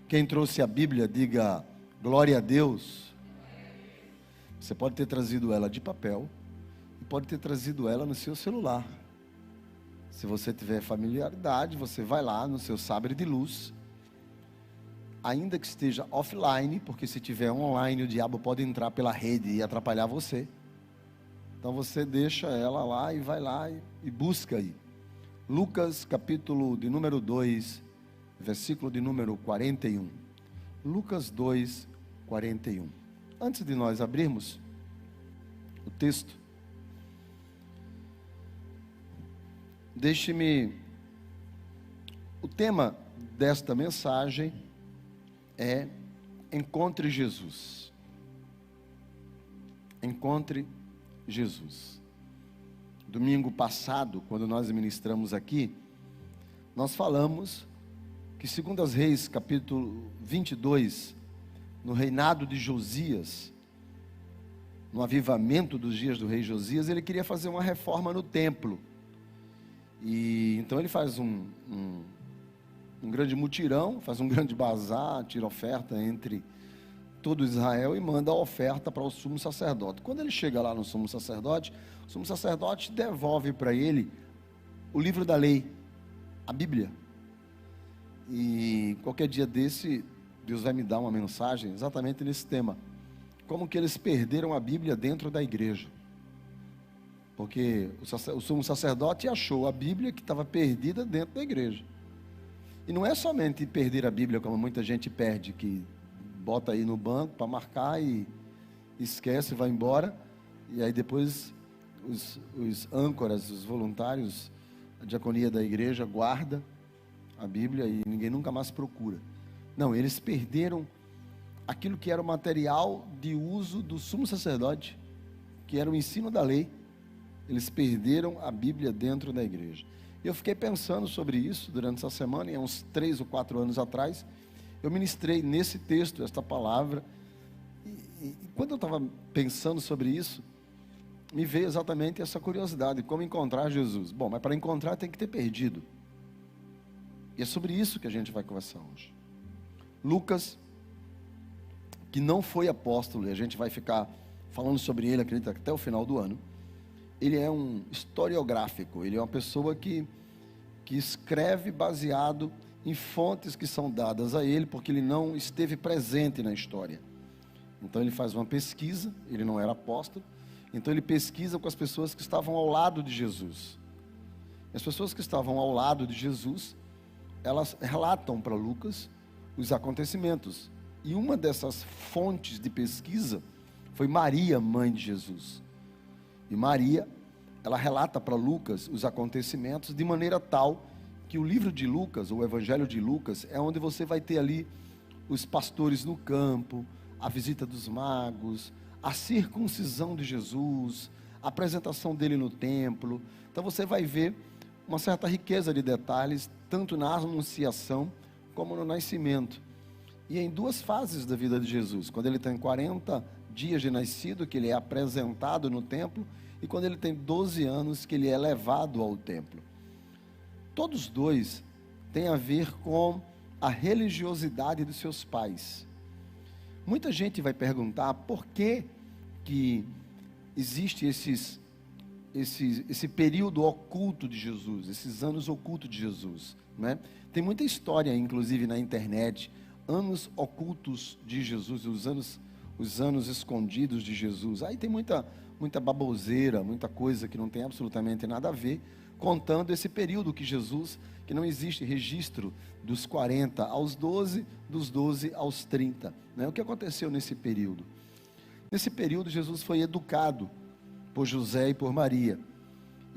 Quem trouxe a Bíblia, diga glória a Deus. Você pode ter trazido ela de papel e pode ter trazido ela no seu celular. Se você tiver familiaridade, você vai lá no seu sabre de luz, ainda que esteja offline, porque se tiver online o diabo pode entrar pela rede e atrapalhar você. Então você deixa ela lá e vai lá e busca aí. Lucas capítulo de número 2, versículo de número 41. Lucas 2, 41. Antes de nós abrirmos o texto, o tema desta mensagem é Encontre Jesus. Encontre Jesus. Domingo passado, quando nós ministramos aqui, nós falamos que segundo as Reis, capítulo 22, no reinado de Josias, no avivamento dos dias do rei Josias, ele queria fazer uma reforma no templo. E então ele faz um grande mutirão, faz um grande bazar, tira oferta entre todo Israel e manda a oferta para o sumo sacerdote. Quando ele chega lá no sumo sacerdote, o sumo sacerdote devolve para ele o livro da lei, a Bíblia. E qualquer dia desse, Deus vai me dar uma mensagem exatamente nesse tema. Como que eles perderam a Bíblia dentro da igreja. Porque o sumo sacerdote achou a Bíblia que estava perdida dentro da igreja. E não é somente perder a Bíblia, como muita gente perde, que bota aí no banco para marcar e esquece e vai embora. E aí depois os âncoras, os voluntários, a diaconia da igreja guarda a Bíblia e ninguém nunca mais procura. Não, eles perderam aquilo que era o material de uso do sumo sacerdote, que era o ensino da lei. Eles perderam a Bíblia dentro da igreja. Eu fiquei pensando sobre isso durante essa semana, e há uns 3 ou 4 anos atrás, eu ministrei nesse texto, esta palavra, e quando eu estava pensando sobre isso, me veio exatamente essa curiosidade, como encontrar Jesus. Bom, mas para encontrar tem que ter perdido. E é sobre isso que a gente vai conversar hoje. Lucas, que não foi apóstolo, e a gente vai ficar falando sobre ele, acredito, até o final do ano. Ele é um historiográfico, ele é uma pessoa que escreve baseado em fontes que são dadas a ele, porque ele não esteve presente na história. Então ele faz uma pesquisa, ele não era apóstolo, então ele pesquisa com as pessoas que estavam ao lado de Jesus. As pessoas que estavam ao lado de Jesus, elas relatam para Lucas os acontecimentos. E uma dessas fontes de pesquisa foi Maria, mãe de Jesus. E Maria, ela relata para Lucas os acontecimentos de maneira tal que o livro de Lucas, ou o Evangelho de Lucas, é onde você vai ter ali os pastores no campo, a visita dos magos, a circuncisão de Jesus, a apresentação dele no templo. Então você vai ver uma certa riqueza de detalhes, tanto na anunciação como no nascimento. E em 2 fases da vida de Jesus, quando ele tem 40 dias de nascido, que ele é apresentado no templo, e quando ele tem 12 anos, que ele é levado ao templo. Todos 2 têm a ver com a religiosidade dos seus pais. Muita gente vai perguntar por que existe esse período oculto de Jesus, esses anos ocultos de Jesus, né? Tem muita história, inclusive na internet, anos ocultos de Jesus, os anos escondidos de Jesus. Aí tem muita baboseira, muita coisa que não tem absolutamente nada a ver, contando esse período que Jesus, que não existe registro dos 40 aos 12, dos 12 aos 30, né? O que aconteceu nesse período? Nesse período Jesus foi educado por José e por Maria.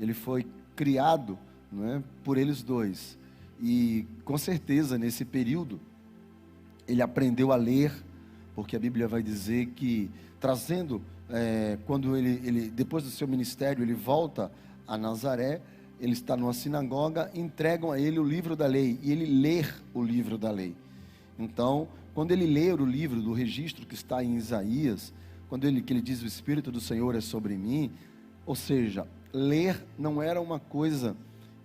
Ele foi criado, não é, por eles dois. E com certeza nesse período ele aprendeu a ler, porque a Bíblia vai dizer que trazendo, quando ele depois do seu ministério ele volta a Nazaré, ele está numa sinagoga, entregam a ele o livro da lei, e ele lê o livro da lei. Então, quando ele lê o livro do registro que está em Isaías, que ele diz, o Espírito do Senhor é sobre mim, ou seja, ler não era uma coisa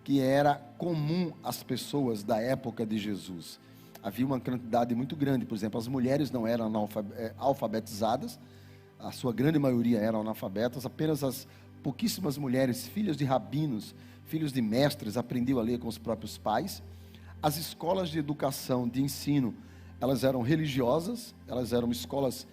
que era comum às pessoas da época de Jesus. Havia uma quantidade muito grande. Por exemplo, as mulheres não eram alfabetizadas, a sua grande maioria eram analfabetas, apenas as pouquíssimas mulheres, filhas de rabinos, filhos de mestres, aprendiam a ler com os próprios pais. As escolas de educação, de ensino, elas eram religiosas, elas eram escolas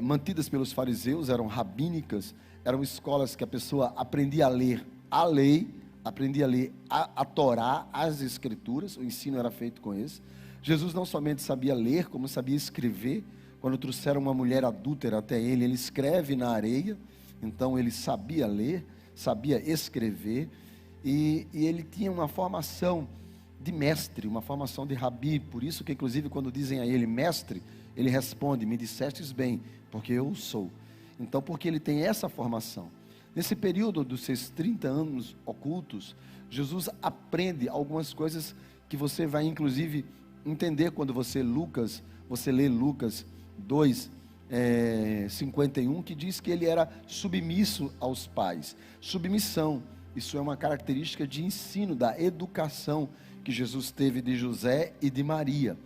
mantidas pelos fariseus, eram rabínicas, eram escolas que a pessoa aprendia a ler a lei, aprendia a ler a Torá, as escrituras, o ensino era feito com isso. Jesus não somente sabia ler, como sabia escrever. Quando trouxeram uma mulher adúltera até ele, ele escreve na areia. Então ele sabia ler, sabia escrever, e ele tinha uma formação de mestre, uma formação de rabi. Por isso que inclusive quando dizem a ele mestre, ele responde: me dissestes bem, porque eu o sou. Então, porque ele tem essa formação. Nesse período dos seus 30 anos ocultos, Jesus aprende algumas coisas que você vai inclusive entender quando você lê Lucas 2, 51, que diz que ele era submisso aos pais. Submissão, isso é uma característica de ensino, da educação que Jesus teve de José e de Maria.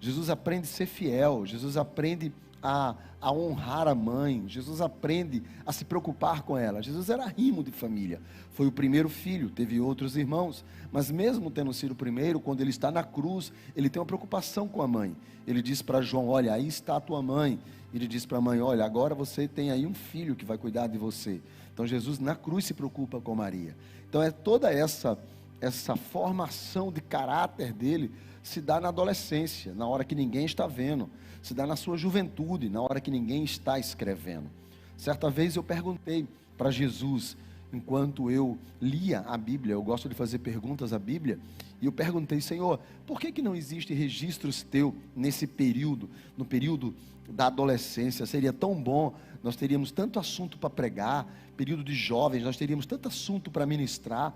Jesus aprende a ser fiel, Jesus aprende a honrar a mãe, Jesus aprende a se preocupar com ela. Jesus era rimo de família, foi o primeiro filho, teve outros irmãos, mas mesmo tendo sido o primeiro, quando ele está na cruz, ele tem uma preocupação com a mãe. Ele diz para João: olha, aí está a tua mãe. Ele diz para a mãe: olha, agora você tem aí um filho que vai cuidar de você. Então Jesus na cruz se preocupa com Maria. Então é toda essa formação de caráter dele se dá na adolescência, na hora que ninguém está vendo, se dá na sua juventude, na hora que ninguém está escrevendo. Certa vez eu perguntei para Jesus, enquanto eu lia a Bíblia, eu gosto de fazer perguntas à Bíblia, e eu perguntei: Senhor, por que não existe registros teu nesse período, no período da adolescência? Seria tão bom, nós teríamos tanto assunto para pregar, período de jovens, nós teríamos tanto assunto para ministrar.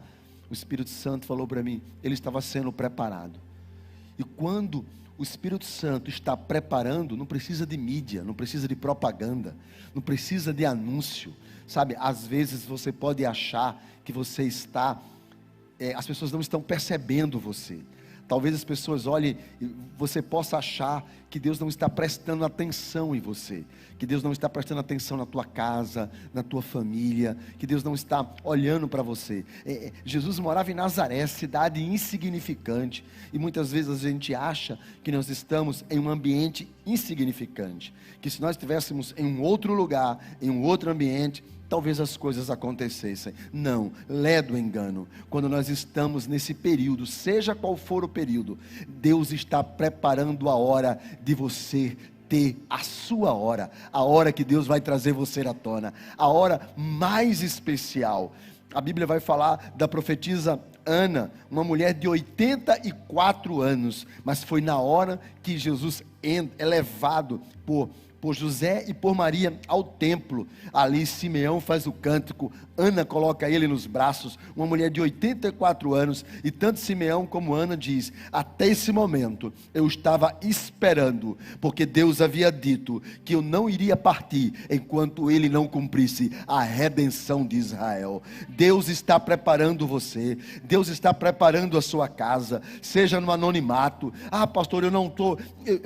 O Espírito Santo falou para mim: ele estava sendo preparado. E quando o Espírito Santo está preparando, não precisa de mídia, não precisa de propaganda, não precisa de anúncio, sabe? Às vezes você pode achar que você está, as pessoas não estão percebendo você. Talvez as pessoas olhem e você possa achar que Deus não está prestando atenção em você, que Deus não está prestando atenção na tua casa, na tua família, que Deus não está olhando para você. Jesus morava em Nazaré, cidade insignificante, e muitas vezes a gente acha que nós estamos em um ambiente insignificante, que se nós estivéssemos em um outro lugar, em um outro ambiente, talvez as coisas acontecessem. Não, ledo engano. Quando nós estamos nesse período, seja qual for o período, Deus está preparando a hora de você ter a sua hora, a hora que Deus vai trazer você à tona, a hora mais especial. A Bíblia vai falar da profetisa Ana, uma mulher de 84 anos, mas foi na hora que Jesus é levado por José e por Maria ao templo. Ali Simeão faz o cântico, Ana coloca ele nos braços, uma mulher de 84 anos, e tanto Simeão como Ana diz: até esse momento eu estava esperando, porque Deus havia dito que eu não iria partir enquanto ele não cumprisse a redenção de Israel. Deus está preparando você, Deus está preparando a sua casa, seja no anonimato. Ah, pastor, eu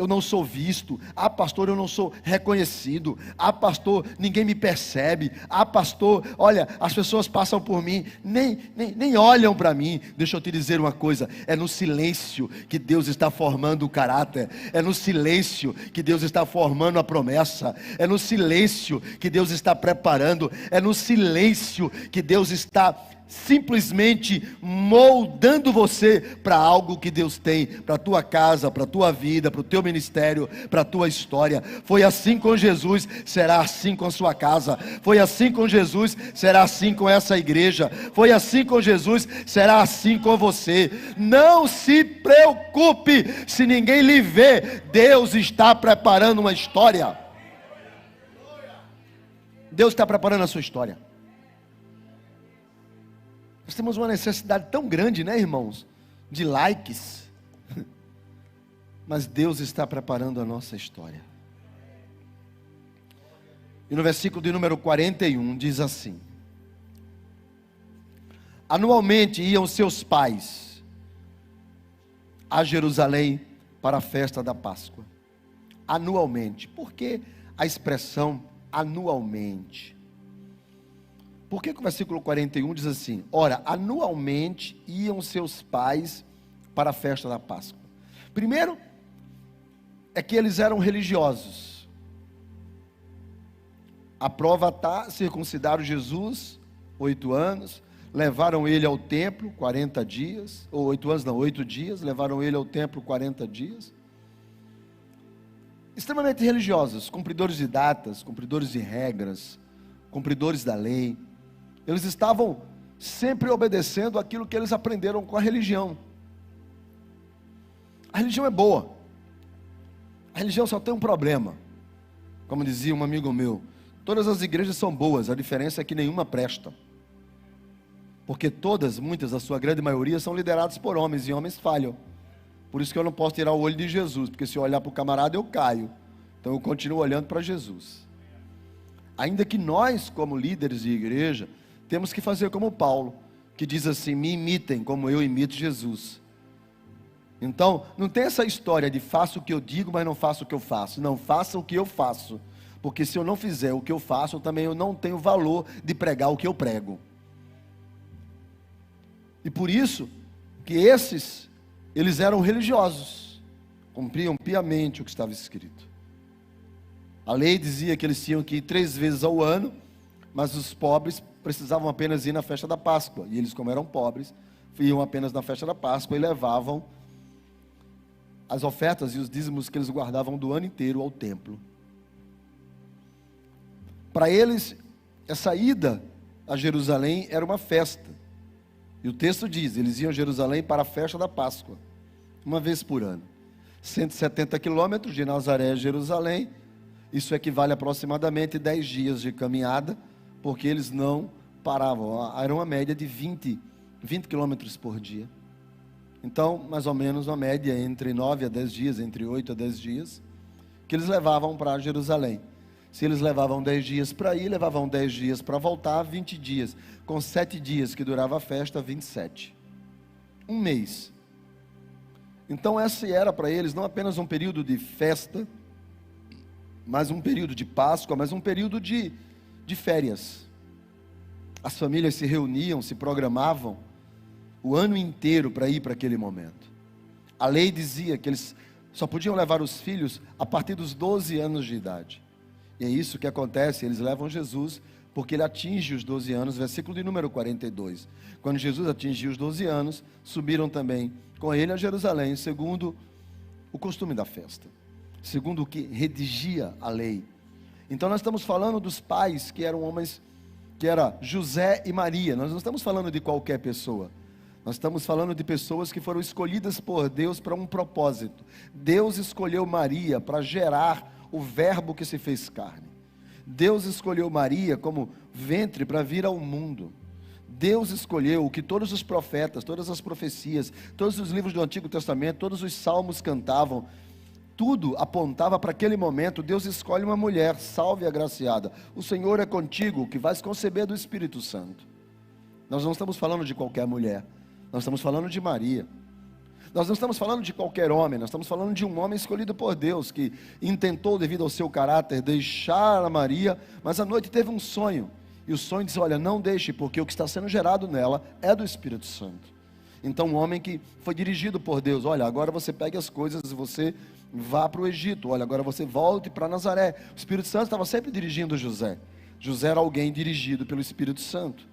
não sou visto. Ah, pastor, eu não sou reconhecido. Ah, pastor, ninguém me percebe. Ah, pastor, olha, as pessoas passam por mim, nem olham para mim. Deixa eu te dizer uma coisa: é no silêncio que Deus está formando o caráter, é no silêncio que Deus está formando a promessa, é no silêncio que Deus está preparando, é no silêncio que Deus está simplesmente moldando você para algo que Deus tem para a tua casa, para a tua vida, para o teu ministério, para a tua história. Foi assim com Jesus, será assim com a sua casa. Foi assim com Jesus, será assim com essa igreja. Foi assim com Jesus, será assim com você. Não se preocupe se ninguém lhe vê. Deus está preparando uma história. Deus está preparando a sua história. Nós temos uma necessidade tão grande, né, irmãos, de likes, mas Deus está preparando a nossa história. E no versículo de número 41 diz assim: anualmente iam seus pais a Jerusalém para a festa da Páscoa. Anualmente. Por que a expressão anualmente? Por que o versículo 41 diz assim: ora, anualmente iam seus pais para a festa da Páscoa? Primeiro, é que eles eram religiosos. A prova está: circuncidaram Jesus, 8 anos, levaram ele ao templo 40 dias, ou 8 anos não, 8 dias, levaram ele ao templo 40 dias. Extremamente religiosos, cumpridores de datas, cumpridores de regras, cumpridores da lei. Eles estavam sempre obedecendo aquilo que eles aprenderam com a religião. A religião é boa. A religião só tem um problema. Como dizia um amigo meu: todas as igrejas são boas, a diferença é que nenhuma presta. Porque todas, muitas, a sua grande maioria, são lideradas por homens, e homens falham. Por isso que eu não posso tirar o olho de Jesus, porque se eu olhar para o camarada eu caio. Então eu continuo olhando para Jesus. Ainda que nós, como líderes de igreja, temos que fazer como Paulo, que diz assim: me imitem como eu imito Jesus. Então, não tem essa história de faço o que eu digo, mas não faço o que eu faço. Não, faça o que eu faço, porque se eu não fizer o que eu faço, também eu não tenho valor de pregar o que eu prego. E por isso, que eles eram religiosos, cumpriam piamente o que estava escrito. A lei dizia que eles tinham que ir 3 vezes ao ano, mas os pobres precisavam apenas ir na festa da Páscoa. E eles, como eram pobres, iam apenas na festa da Páscoa e levavam as ofertas e os dízimos que eles guardavam do ano inteiro ao templo. Para eles, essa ida a Jerusalém era uma festa. E o texto diz: eles iam a Jerusalém para a festa da Páscoa, uma vez por ano. 170 quilômetros de Nazaré a Jerusalém. Isso equivale a aproximadamente 10 dias de caminhada, porque eles não paravam. Era uma média de 20 quilômetros por dia. Então, mais ou menos uma média entre 9 a 10 dias, entre 8 a 10 dias, que eles levavam para Jerusalém. Se eles levavam 10 dias para ir, levavam 10 dias para voltar, 20 dias. Com 7 dias que durava a festa, 27. Um mês. Então esse era para eles não apenas um período de festa, mas um período de Páscoa, mas um período de férias. As famílias se reuniam, se programavam o ano inteiro para ir para aquele momento. A lei dizia que eles só podiam levar os filhos a partir dos 12 anos de idade. E é isso que acontece: eles levam Jesus porque ele atinge os 12 anos, versículo de número 42. Quando Jesus atingiu os 12 anos, subiram também com ele a Jerusalém, segundo o costume da festa, segundo o que redigia a lei. Então nós estamos falando dos pais que eram homens, que era José e Maria. Nós não estamos falando de qualquer pessoa. Nós estamos falando de pessoas que foram escolhidas por Deus para um propósito. Deus escolheu Maria para gerar o verbo que se fez carne. Deus escolheu Maria como ventre para vir ao mundo. Deus escolheu o que todos os profetas, todas as profecias, todos os livros do Antigo Testamento, todos os salmos cantavam. Tudo apontava para aquele momento. Deus escolhe uma mulher, salve agraciada, o Senhor é contigo, que vais conceber do Espírito Santo. Nós não estamos falando de qualquer mulher, nós estamos falando de Maria. Nós não estamos falando de qualquer homem, nós estamos falando de um homem escolhido por Deus, que intentou, devido ao seu caráter, deixar a Maria, mas à noite teve um sonho, e o sonho disse: olha, não deixe, porque o que está sendo gerado nela é do Espírito Santo. Então um homem que foi dirigido por Deus: olha, agora você pegue as coisas e você vá para o Egito, olha, agora você volte para Nazaré. O Espírito Santo estava sempre dirigindo José. José era alguém dirigido pelo Espírito Santo.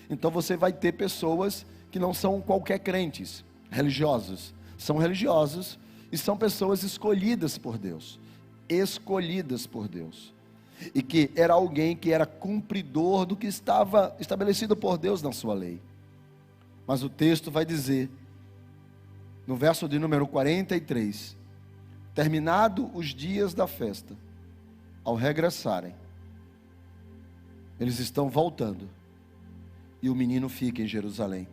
Então você vai ter pessoas que não são qualquer crentes, religiosos, são religiosos e são pessoas escolhidas por Deus, e que era alguém que era cumpridor do que estava estabelecido por Deus na sua lei. Mas o texto vai dizer, no verso de número 43, terminado os dias da festa, ao regressarem, eles estão voltando, e o menino fica em Jerusalém.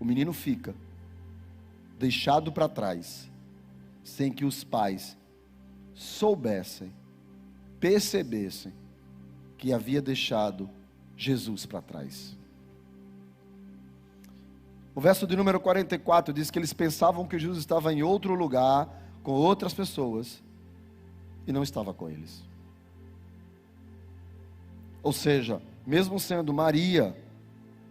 O menino fica deixado para trás, sem que os pais soubessem, percebessem que havia deixado Jesus para trás. O verso de número 44 diz que eles pensavam que Jesus estava em outro lugar, com outras pessoas, e não estava com eles. Ou seja, mesmo sendo Maria,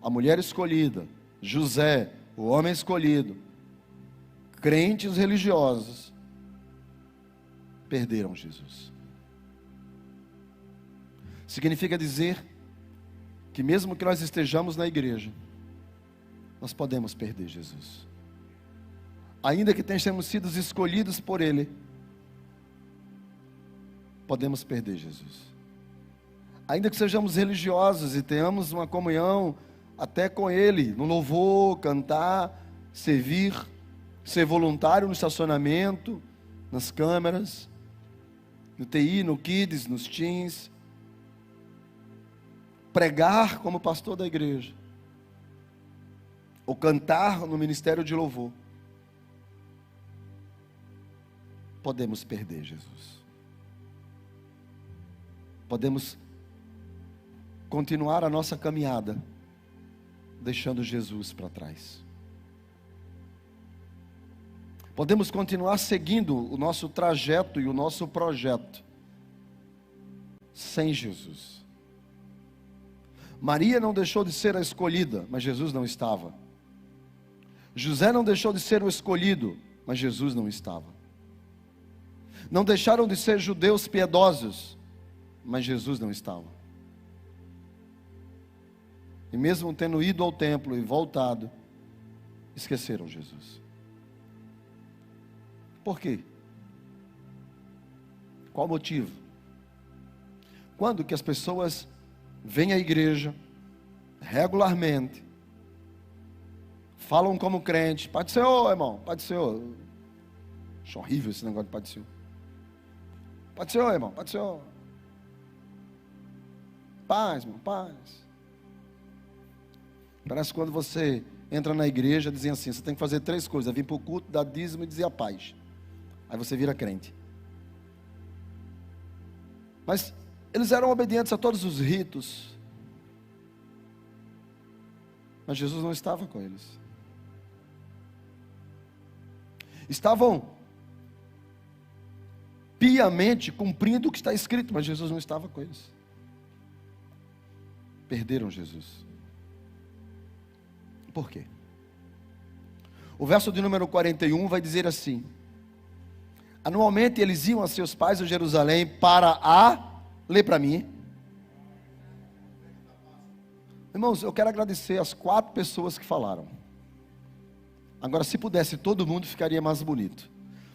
a mulher escolhida, José, o homem escolhido, crentes religiosos, perderam Jesus. Significa dizer que mesmo que nós estejamos na igreja, nós podemos perder Jesus. Ainda que tenhamos sido escolhidos por Ele, podemos perder Jesus. Ainda que sejamos religiosos e tenhamos uma comunhão até com Ele, no louvor, cantar, servir, ser voluntário no estacionamento, nas câmeras, no TI, no Kids, nos Teens, pregar como pastor da igreja, ou cantar no ministério de louvor, podemos perder Jesus. Podemos continuar a nossa caminhada, deixando Jesus para trás. Podemos continuar seguindo o nosso trajeto e o nosso projeto, sem Jesus. Maria não deixou de ser a escolhida, mas Jesus não estava. José não deixou de ser o escolhido, mas Jesus não estava. Não deixaram de ser judeus piedosos, mas Jesus não estava. E mesmo tendo ido ao templo e voltado, esqueceram Jesus. Por quê? Qual o motivo? Quando que as pessoas vêm à igreja regularmente, falam como crente, Pai do Senhor, irmão, Pai do Senhor. Acho horrível esse negócio de Pai do Senhor. Pai do Senhor, irmão, Pai do Senhor. Paz, irmão, paz. Parece quando você entra na igreja, dizem assim, você tem que fazer 3 coisas: vir para o culto, dar dízimo e dizer a paz. Aí você vira crente. Mas eles eram obedientes a todos os ritos, mas Jesus não estava com eles. Estavam piamente cumprindo o que está escrito, mas Jesus não estava com eles. Perderam Jesus. Por quê? O verso de número 41 vai dizer assim: anualmente eles iam a seus pais a Jerusalém para lê para mim. Irmãos, eu quero agradecer as 4 pessoas que falaram. Agora, se pudesse todo mundo, ficaria mais bonito.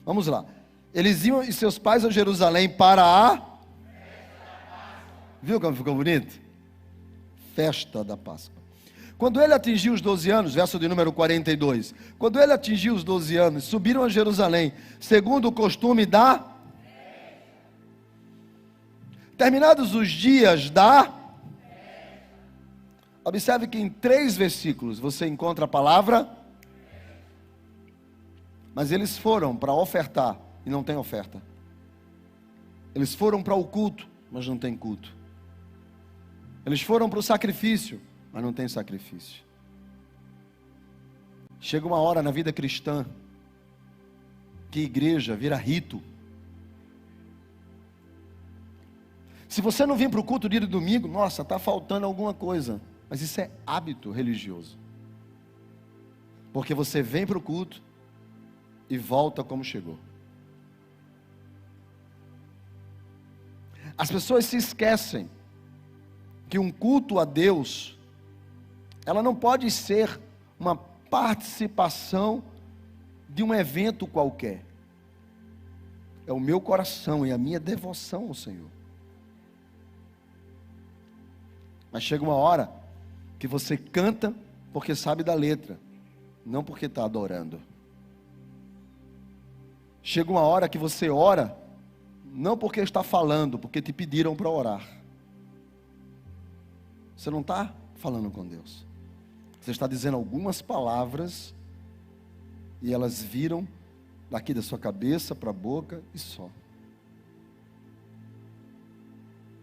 Vamos lá. Eles iam e seus pais a Jerusalém para Viu como ficou bonito? Festa da Páscoa. Quando ele atingiu os 12 anos, verso de número 42. Quando ele atingiu os 12 anos, subiram a Jerusalém, segundo o costume terminados os dias observe que em 3 versículos você encontra a palavra, mas eles foram para ofertar e não tem oferta. Eles foram para o culto, mas não tem culto. Eles foram para o sacrifício, mas não tem sacrifício. Chega uma hora na vida cristã que igreja vira rito. Se você não vir para o culto dia de domingo, nossa, está faltando alguma coisa. Mas isso é hábito religioso. Porque você vem para o culto e volta como chegou. As pessoas se esquecem que um culto a Deus, ela não pode ser uma participação de um evento qualquer. É o meu coração e a minha devoção ao Senhor. Mas chega uma hora que você canta porque sabe da letra, não porque está adorando. Chega uma hora que você ora, não porque está falando, porque te pediram para orar. Você não está falando com Deus. Você está dizendo algumas palavras e elas viram daqui da sua cabeça para a boca e só.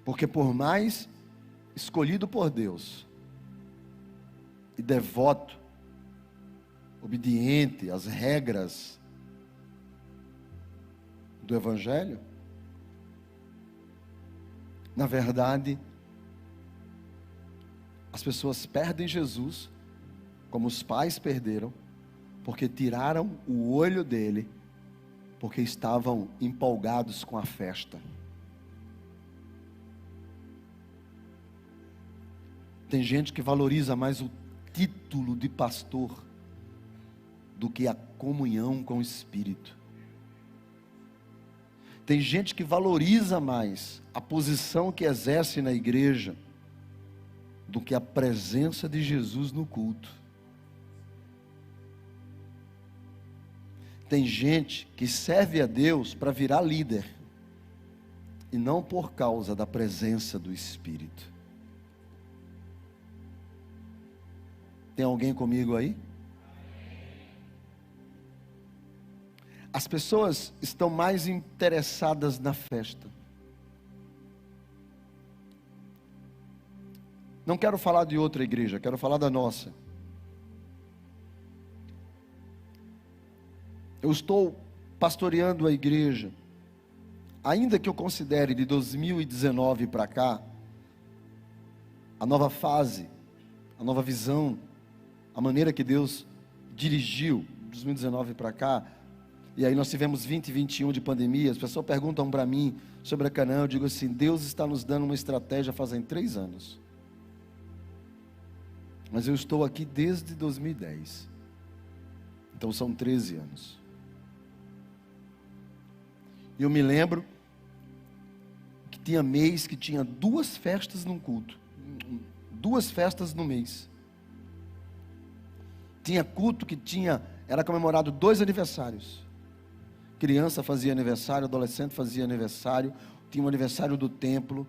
Porque por mais escolhido por Deus e devoto obediente às regras do Evangelho? Na verdade, as pessoas perdem Jesus, como os pais perderam, porque tiraram o olho dele, porque estavam empolgados com a festa. Tem gente que valoriza mais o título de pastor do que a comunhão com o Espírito. Tem gente que valoriza mais a posição que exerce na igreja do que a presença de Jesus no culto. Tem gente que serve a Deus para virar líder e não por causa da presença do Espírito. Tem alguém comigo aí? As pessoas estão mais interessadas na festa. Não quero falar de outra igreja, quero falar da nossa. Eu estou pastoreando a igreja, ainda que eu considere de 2019 para cá, a nova fase, a nova visão, a maneira que Deus dirigiu, 2019 para cá, e aí nós tivemos 2021 de pandemia. As pessoas perguntam para mim sobre a Canaã, eu digo assim: Deus está nos dando uma estratégia fazem 3 anos. Mas eu estou aqui desde 2010. Então são 13 anos. E eu me lembro que tinha mês que tinha 2 festas num culto. 2 festas no mês. Tinha culto que era comemorado 2 aniversários. Criança fazia aniversário, adolescente fazia aniversário, tinha o aniversário do templo,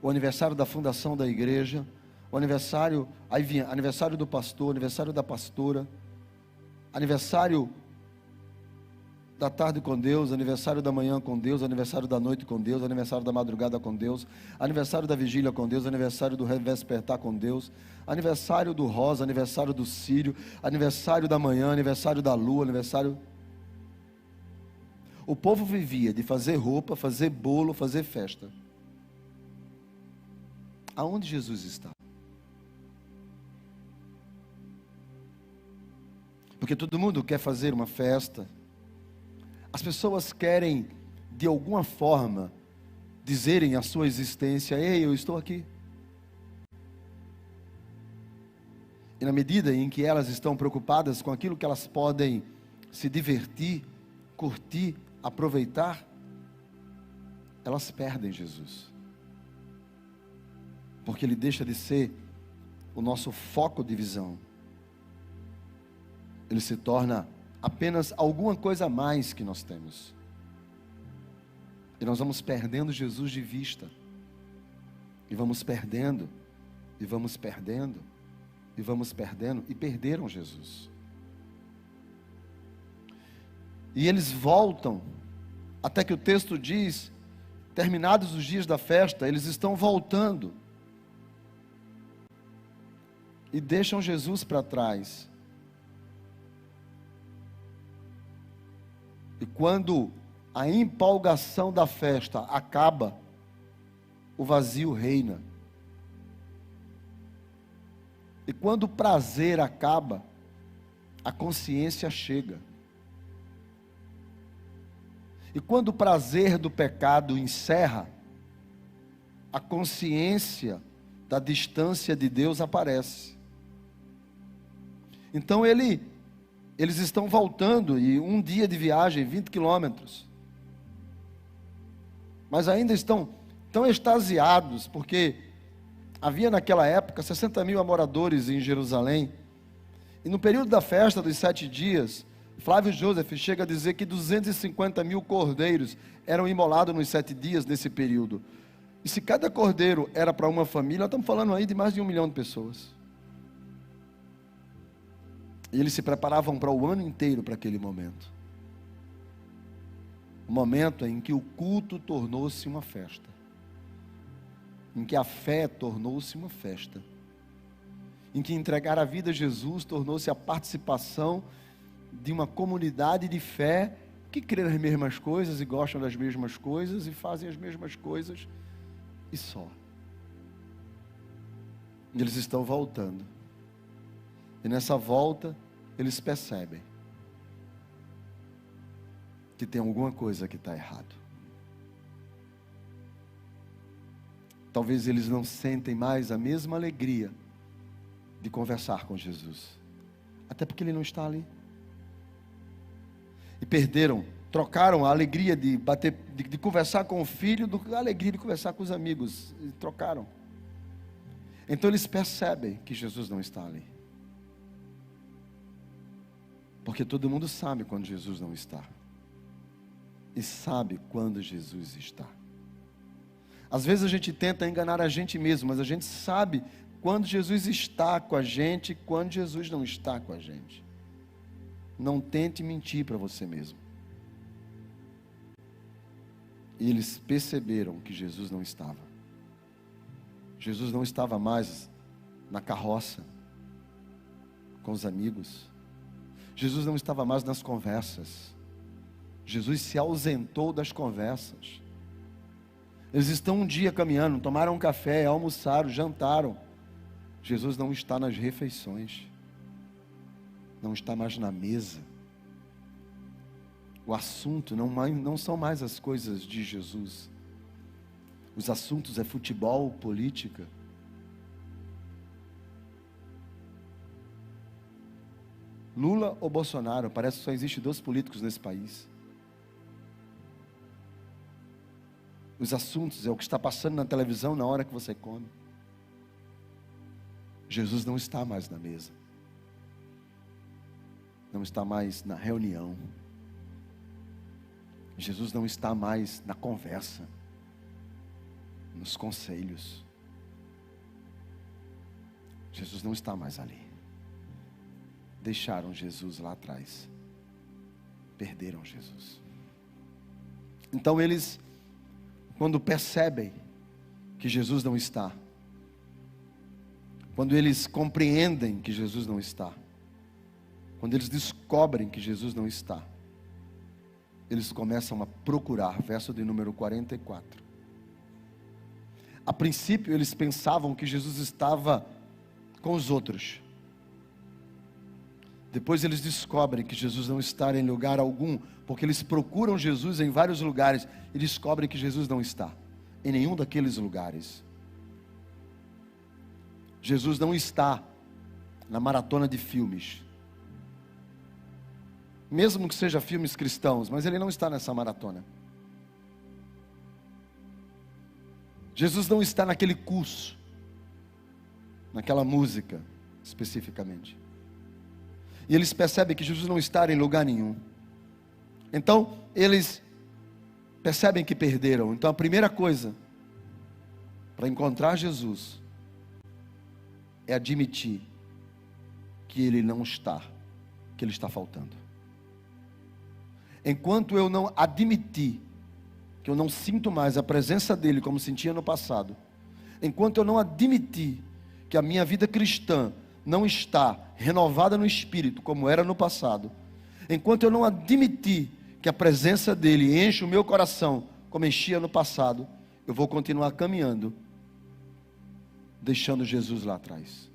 o aniversário da fundação da igreja, o aniversário, aí vinha aniversário do pastor, aniversário da pastora, aniversário da tarde com Deus, aniversário da manhã com Deus, aniversário da noite com Deus, aniversário da madrugada com Deus, aniversário da vigília com Deus, aniversário do vespertar com Deus, aniversário do rosa, aniversário do círio, aniversário da manhã, aniversário da lua, aniversário... O povo vivia de fazer roupa, fazer bolo, fazer festa. Aonde Jesus está? Porque todo mundo quer fazer uma festa. As pessoas querem, de alguma forma, dizerem a sua existência: ei, eu estou aqui. E na medida em que elas estão preocupadas com aquilo que elas podem se divertir, curtir, aproveitar, elas perdem Jesus. Porque ele deixa de ser o nosso foco de visão. Ele se torna apenas alguma coisa a mais que nós temos. E nós vamos perdendo Jesus de vista. E vamos perdendo, e vamos perdendo, e vamos perdendo, e perderam Jesus. E eles voltam, até que o texto diz, terminados os dias da festa, eles estão voltando. E deixam Jesus para trás. E quando a empolgação da festa acaba, o vazio reina. E quando o prazer acaba, a consciência chega. E quando o prazer do pecado encerra, a consciência da distância de Deus aparece. Então eles estão voltando, e um dia de viagem, 20 quilômetros. Mas ainda estão tão extasiados, porque havia naquela época 60 mil moradores em Jerusalém. E no período da festa dos 7 dias, Flávio Joseph chega a dizer que 250 mil cordeiros eram imolados nos 7 dias nesse período. E se cada cordeiro era para uma família, nós estamos falando aí de mais de 1 milhão de pessoas. E eles se preparavam para o ano inteiro para aquele momento. O momento em que o culto tornou-se uma festa. Em que a fé tornou-se uma festa. em que entregar a vida a Jesus tornou-se a participação de uma comunidade de fé que crê nas mesmas coisas e gostam das mesmas coisas e fazem as mesmas coisas e só. E eles estão voltando. E nessa volta, eles percebem que tem alguma coisa que está errado. Talvez eles não sentem mais a mesma alegria de conversar com Jesus. Até porque Ele não está ali. E perderam, trocaram a alegria de conversar com o filho, a alegria de conversar com os amigos. E trocaram. Então eles percebem que Jesus não está ali. Porque todo mundo sabe quando Jesus não está. E sabe quando Jesus está. Às vezes a gente tenta enganar a gente mesmo, mas a gente sabe quando Jesus está com a gente e quando Jesus não está com a gente. Não tente mentir para você mesmo. E eles perceberam que Jesus não estava. Jesus não estava mais na carroça, com os amigos. Jesus não estava mais nas conversas. Jesus se ausentou das conversas. Eles estão um dia caminhando, tomaram um café, almoçaram, jantaram. Jesus não está nas refeições. Não está mais na mesa. O assunto não são mais as coisas de Jesus. Os assuntos é futebol, política. Lula ou Bolsonaro? Parece que só existe 2 políticos nesse país. Os assuntos é o que está passando na televisão na hora que você come. Jesus não está mais na mesa. Não está mais na reunião. Jesus não está mais na conversa, nos conselhos. Jesus não está mais ali. Deixaram Jesus lá atrás. Perderam Jesus. Então eles, quando percebem que Jesus não está, quando eles compreendem que Jesus não está, quando eles descobrem que Jesus não está, eles começam a procurar, verso de número 44. A princípio eles pensavam que Jesus estava com os outros. Depois eles descobrem que Jesus não está em lugar algum, porque eles procuram Jesus em vários lugares e descobrem que Jesus não está em nenhum daqueles lugares. Jesus não está na maratona de filmes, mesmo que seja filmes cristãos, mas Ele não está nessa maratona. Jesus não está naquele curso, naquela música especificamente. E eles percebem que Jesus não está em lugar nenhum. Então eles percebem que perderam. Então a primeira coisa para encontrar Jesus é admitir que Ele não está, que Ele está faltando. Enquanto eu não admitir que eu não sinto mais a presença dEle como sentia no passado, enquanto eu não admitir que a minha vida cristã não está renovada no Espírito como era no passado, enquanto eu não admitir que a presença dEle enche o meu coração como enchia no passado, eu vou continuar caminhando, deixando Jesus lá atrás.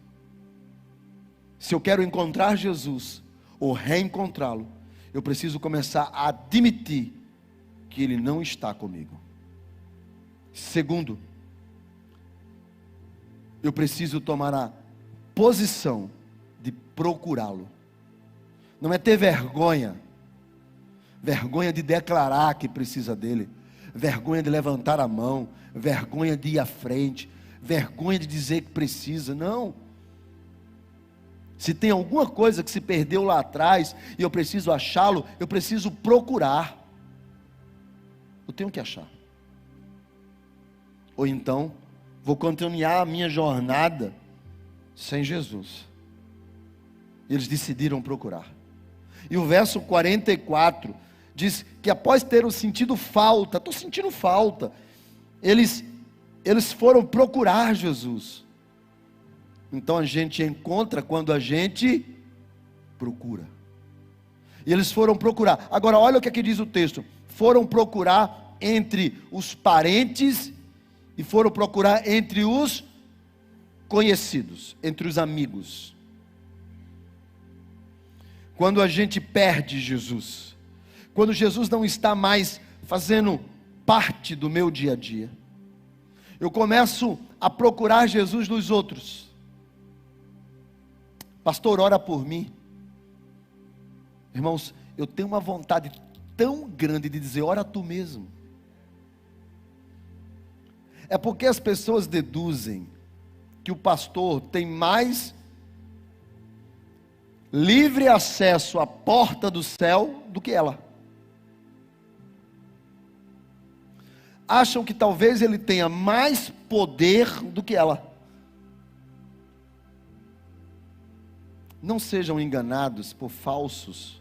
Se eu quero encontrar Jesus ou reencontrá-lo, eu preciso começar a admitir que Ele não está comigo. Segundo, eu preciso tomar a posição de procurá-lo. Não é ter vergonha de declarar que precisa dEle, vergonha de levantar a mão, vergonha de ir à frente, vergonha de dizer que precisa, não. Se tem alguma coisa que se perdeu lá atrás e eu preciso achá-lo, eu preciso procurar. Eu tenho que achar. Ou então, vou continuar a minha jornada sem Jesus. Eles decidiram procurar. E o verso 44 diz que após ter sentido falta, estou sentindo falta, eles foram procurar Jesus. Então a gente encontra quando a gente procura. E eles foram procurar. Agora olha o que aqui diz o texto. Foram procurar entre os parentes e foram procurar entre os conhecidos, entre os amigos. Quando a gente perde Jesus, quando Jesus não está mais fazendo parte do meu dia a dia, eu começo a procurar Jesus nos outros. Pastor, ora por mim. Irmãos, eu tenho uma vontade tão grande de dizer, ora tu mesmo. É porque as pessoas deduzem que o pastor tem mais livre acesso à porta do céu do que ela. Acham que talvez ele tenha mais poder do que ela. Não sejam enganados por falsos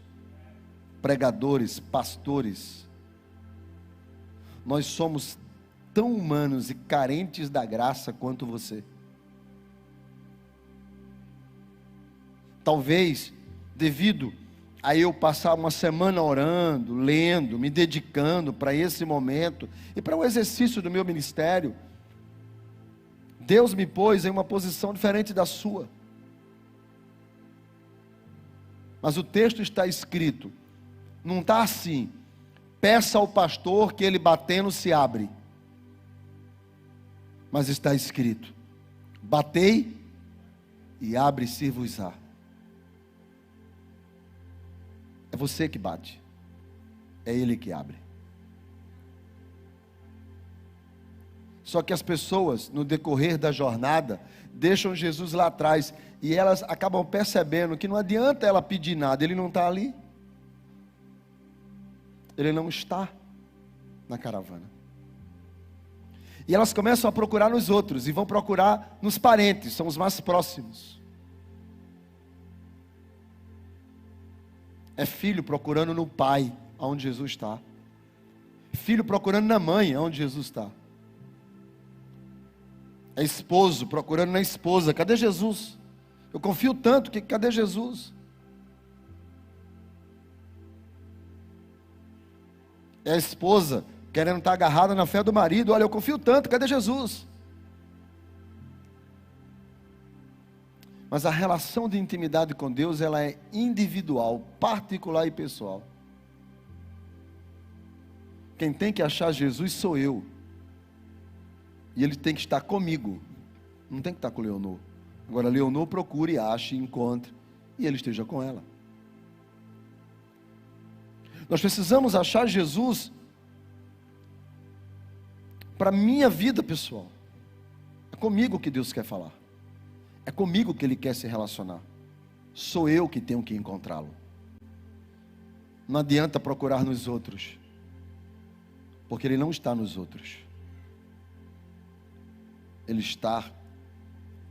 pregadores, pastores. Nós somos tão humanos e carentes da graça quanto você. Talvez, devido a eu passar uma semana orando, lendo, me dedicando para esse momento e para o exercício do meu ministério, Deus me pôs em uma posição diferente da sua. Mas o texto está escrito, não está assim, peça ao pastor que ele batendo se abre. Mas está escrito, batei e abre-se-vos-á. É você que bate, é Ele que abre. Só que as pessoas, no decorrer da jornada, deixam Jesus lá atrás, e elas acabam percebendo que não adianta ela pedir nada, Ele não está ali. Ele não está na caravana. E elas começam a procurar nos outros, e vão procurar nos parentes, são os mais próximos. É filho procurando no pai, onde Jesus está. Filho procurando na mãe, onde Jesus está. É esposo procurando na esposa, cadê Jesus? Eu confio tanto que cadê Jesus? É a esposa querendo estar agarrada na fé do marido, olha, eu confio tanto, cadê Jesus? Mas a relação de intimidade com Deus, ela é individual, particular e pessoal. Quem tem que achar Jesus sou eu. E ele tem que estar comigo. Não tem que estar com Leonor. Agora Leonor procure, ache, encontre, e ele esteja com ela. Nós precisamos achar Jesus para a minha vida pessoal. É comigo que Deus quer falar. É comigo que Ele quer se relacionar. Sou eu que tenho que encontrá-lo. Não adianta procurar nos outros, porque Ele não está nos outros. Ele está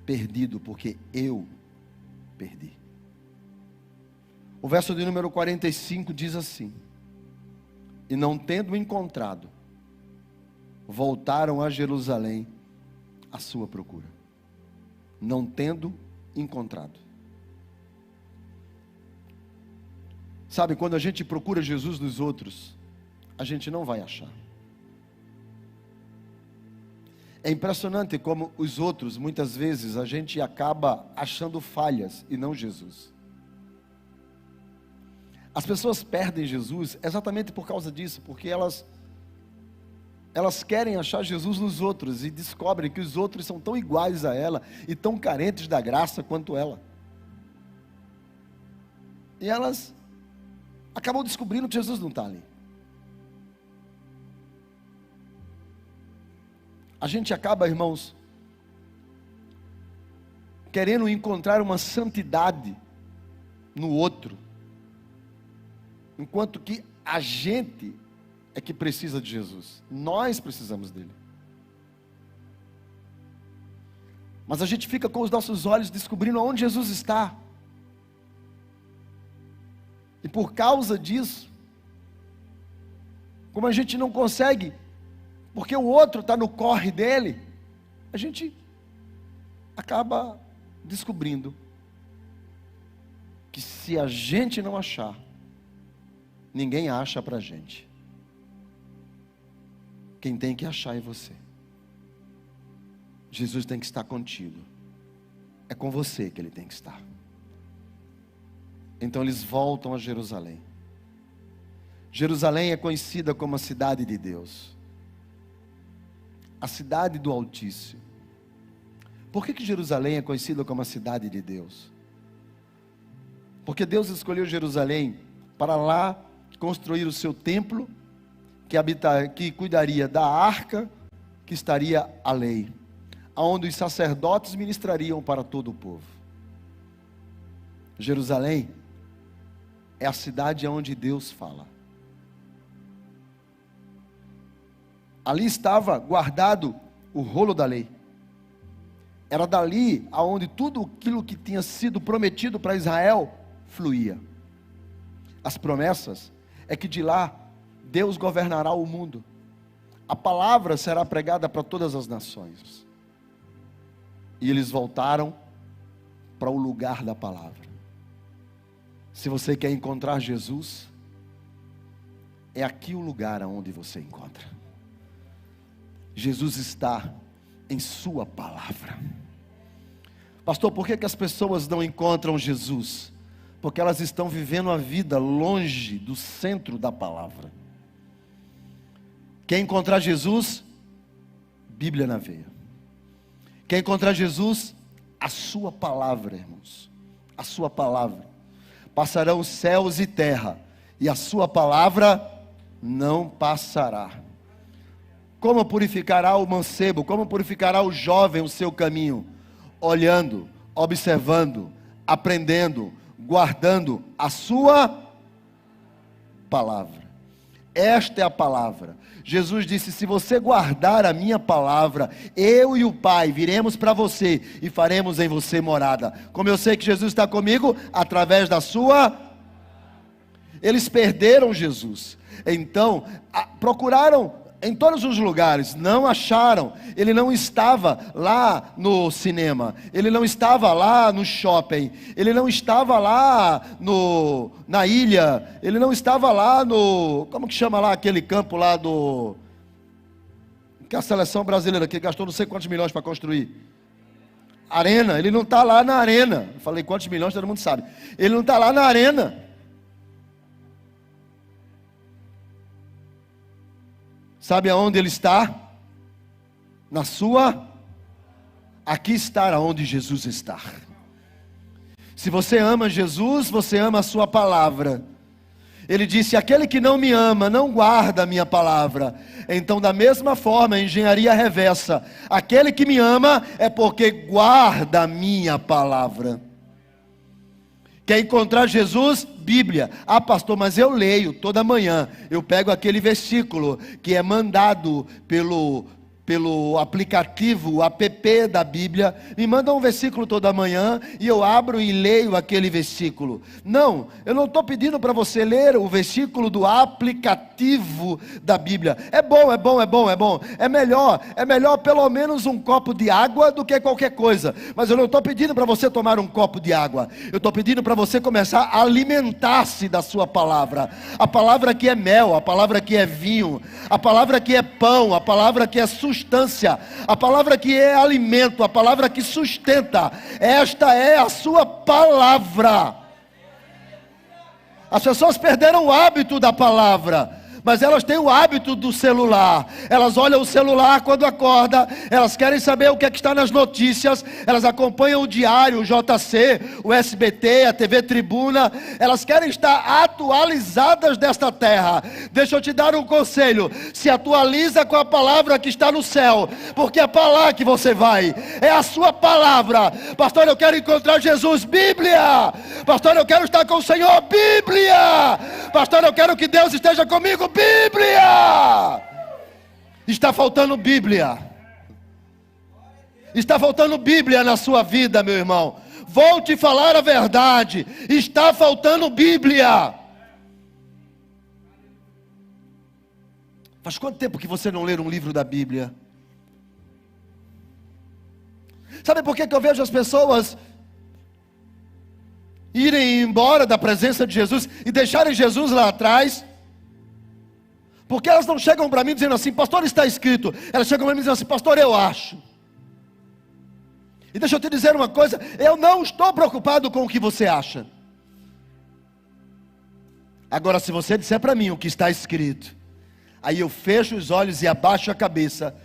perdido, porque eu perdi. O verso de número 45 diz assim: e não tendo encontrado, voltaram a Jerusalém à sua procura. Não tendo encontrado. Sabe, quando a gente procura Jesus nos outros, a gente não vai achar. É impressionante como os outros, muitas vezes, a gente acaba achando falhas e não Jesus. As pessoas perdem Jesus exatamente por causa disso, porque elas querem achar Jesus nos outros e descobrem que os outros são tão iguais a ela e tão carentes da graça quanto ela. E elas acabam descobrindo que Jesus não está ali. A gente acaba, irmãos, querendo encontrar uma santidade no outro, enquanto que a gente é que precisa de Jesus. Nós precisamos dele. Mas a gente fica com os nossos olhos descobrindo onde Jesus está. E por causa disso, como a gente não consegue, porque o outro está no corre dele, a gente acaba descobrindo que se a gente não achar, ninguém acha para a gente. Quem tem que achar é você. Jesus tem que estar contigo. É com você que Ele tem que estar. Então eles voltam a Jerusalém. Jerusalém é conhecida como a cidade de Deus, a cidade do Altíssimo. Por que Jerusalém é conhecida como a cidade de Deus? Porque Deus escolheu Jerusalém para lá construir o seu templo, que cuidaria da arca, que estaria a lei, aonde os sacerdotes ministrariam para todo o povo. Jerusalém é a cidade onde Deus fala. Ali estava guardado o rolo da lei. Era dali aonde tudo aquilo que tinha sido prometido para Israel fluía. As promessas é que de lá Deus governará o mundo. A palavra será pregada para todas as nações. E eles voltaram para o lugar da palavra. Se você quer encontrar Jesus, é aqui o lugar aonde você encontra. Jesus está em sua palavra. Pastor, por que as pessoas não encontram Jesus? Porque elas estão vivendo a vida longe do centro da palavra. Quer encontrar Jesus? Bíblia na veia. Quer encontrar Jesus? A sua palavra, irmãos. A sua palavra. Passarão céus e terra, e a sua palavra não passará. Como purificará o mancebo? Como purificará o jovem o seu caminho? Olhando, observando, aprendendo, guardando a sua palavra. Esta é a palavra. Jesus disse: se você guardar a minha palavra, eu e o Pai viremos para você e faremos em você morada. Como eu sei que Jesus está comigo? Através da sua. Eles perderam Jesus. Então, procuraram em todos os lugares, não acharam. Ele não estava lá no cinema, ele não estava lá no shopping, ele não estava lá na ilha, ele não estava lá no, como que chama lá aquele campo lá que a seleção brasileira, que gastou não sei quantos milhões para construir, Arena. Ele não está lá na Arena. Eu falei quantos milhões, todo mundo sabe. Ele não está lá na Arena. Sabe aonde ele está? Na sua. Aqui está onde Jesus está. Se você ama Jesus, você ama a sua palavra. Ele disse: aquele que não me ama, não guarda a minha palavra. Então, da mesma forma, a engenharia reversa: aquele que me ama é porque guarda a minha palavra. Quer encontrar Jesus? Bíblia. Ah, pastor, mas eu leio toda manhã. Eu pego aquele versículo que é mandado pelo aplicativo, o app da Bíblia, me manda um versículo toda manhã e eu abro e leio aquele versículo. Não, eu não estou pedindo para você ler o versículo do aplicativo da Bíblia. É bom, é bom, é bom, é bom. É melhor pelo menos um copo de água do que qualquer coisa. Mas eu não estou pedindo para você tomar um copo de água. Eu estou pedindo para você começar a alimentar-se da sua palavra. A palavra que é mel, a palavra que é vinho, a palavra que é pão, a palavra que é substância, a palavra que é alimento, a palavra que sustenta. Esta é a sua palavra. As pessoas perderam o hábito da palavra, mas elas têm o hábito do celular. Elas olham o celular quando acorda, elas querem saber o que é que está nas notícias, elas acompanham o diário, o JC, o SBT, a TV Tribuna. Elas querem estar atualizadas desta terra. Deixa eu te dar um conselho: se atualiza com a palavra que está no céu, porque é para lá que você vai. É a sua palavra. Pastor, eu quero encontrar Jesus. Bíblia. Pastor, eu quero estar com o Senhor. Bíblia. Pastor, eu quero que Deus esteja comigo. Bíblia. Está faltando Bíblia. Está faltando Bíblia na sua vida, meu irmão. Vou te falar a verdade. Está faltando Bíblia. Faz quanto tempo que você não lê um livro da Bíblia? Sabe por que eu vejo as pessoas irem embora da presença de Jesus e deixarem Jesus lá atrás. Porque elas não chegam para mim dizendo assim: pastor, está escrito. Elas chegam para mim dizendo assim: pastor, eu acho. E deixa eu te dizer uma coisa: eu não estou preocupado com o que você acha. Agora, se você disser para mim o que está escrito, aí eu fecho os olhos e abaixo a cabeça,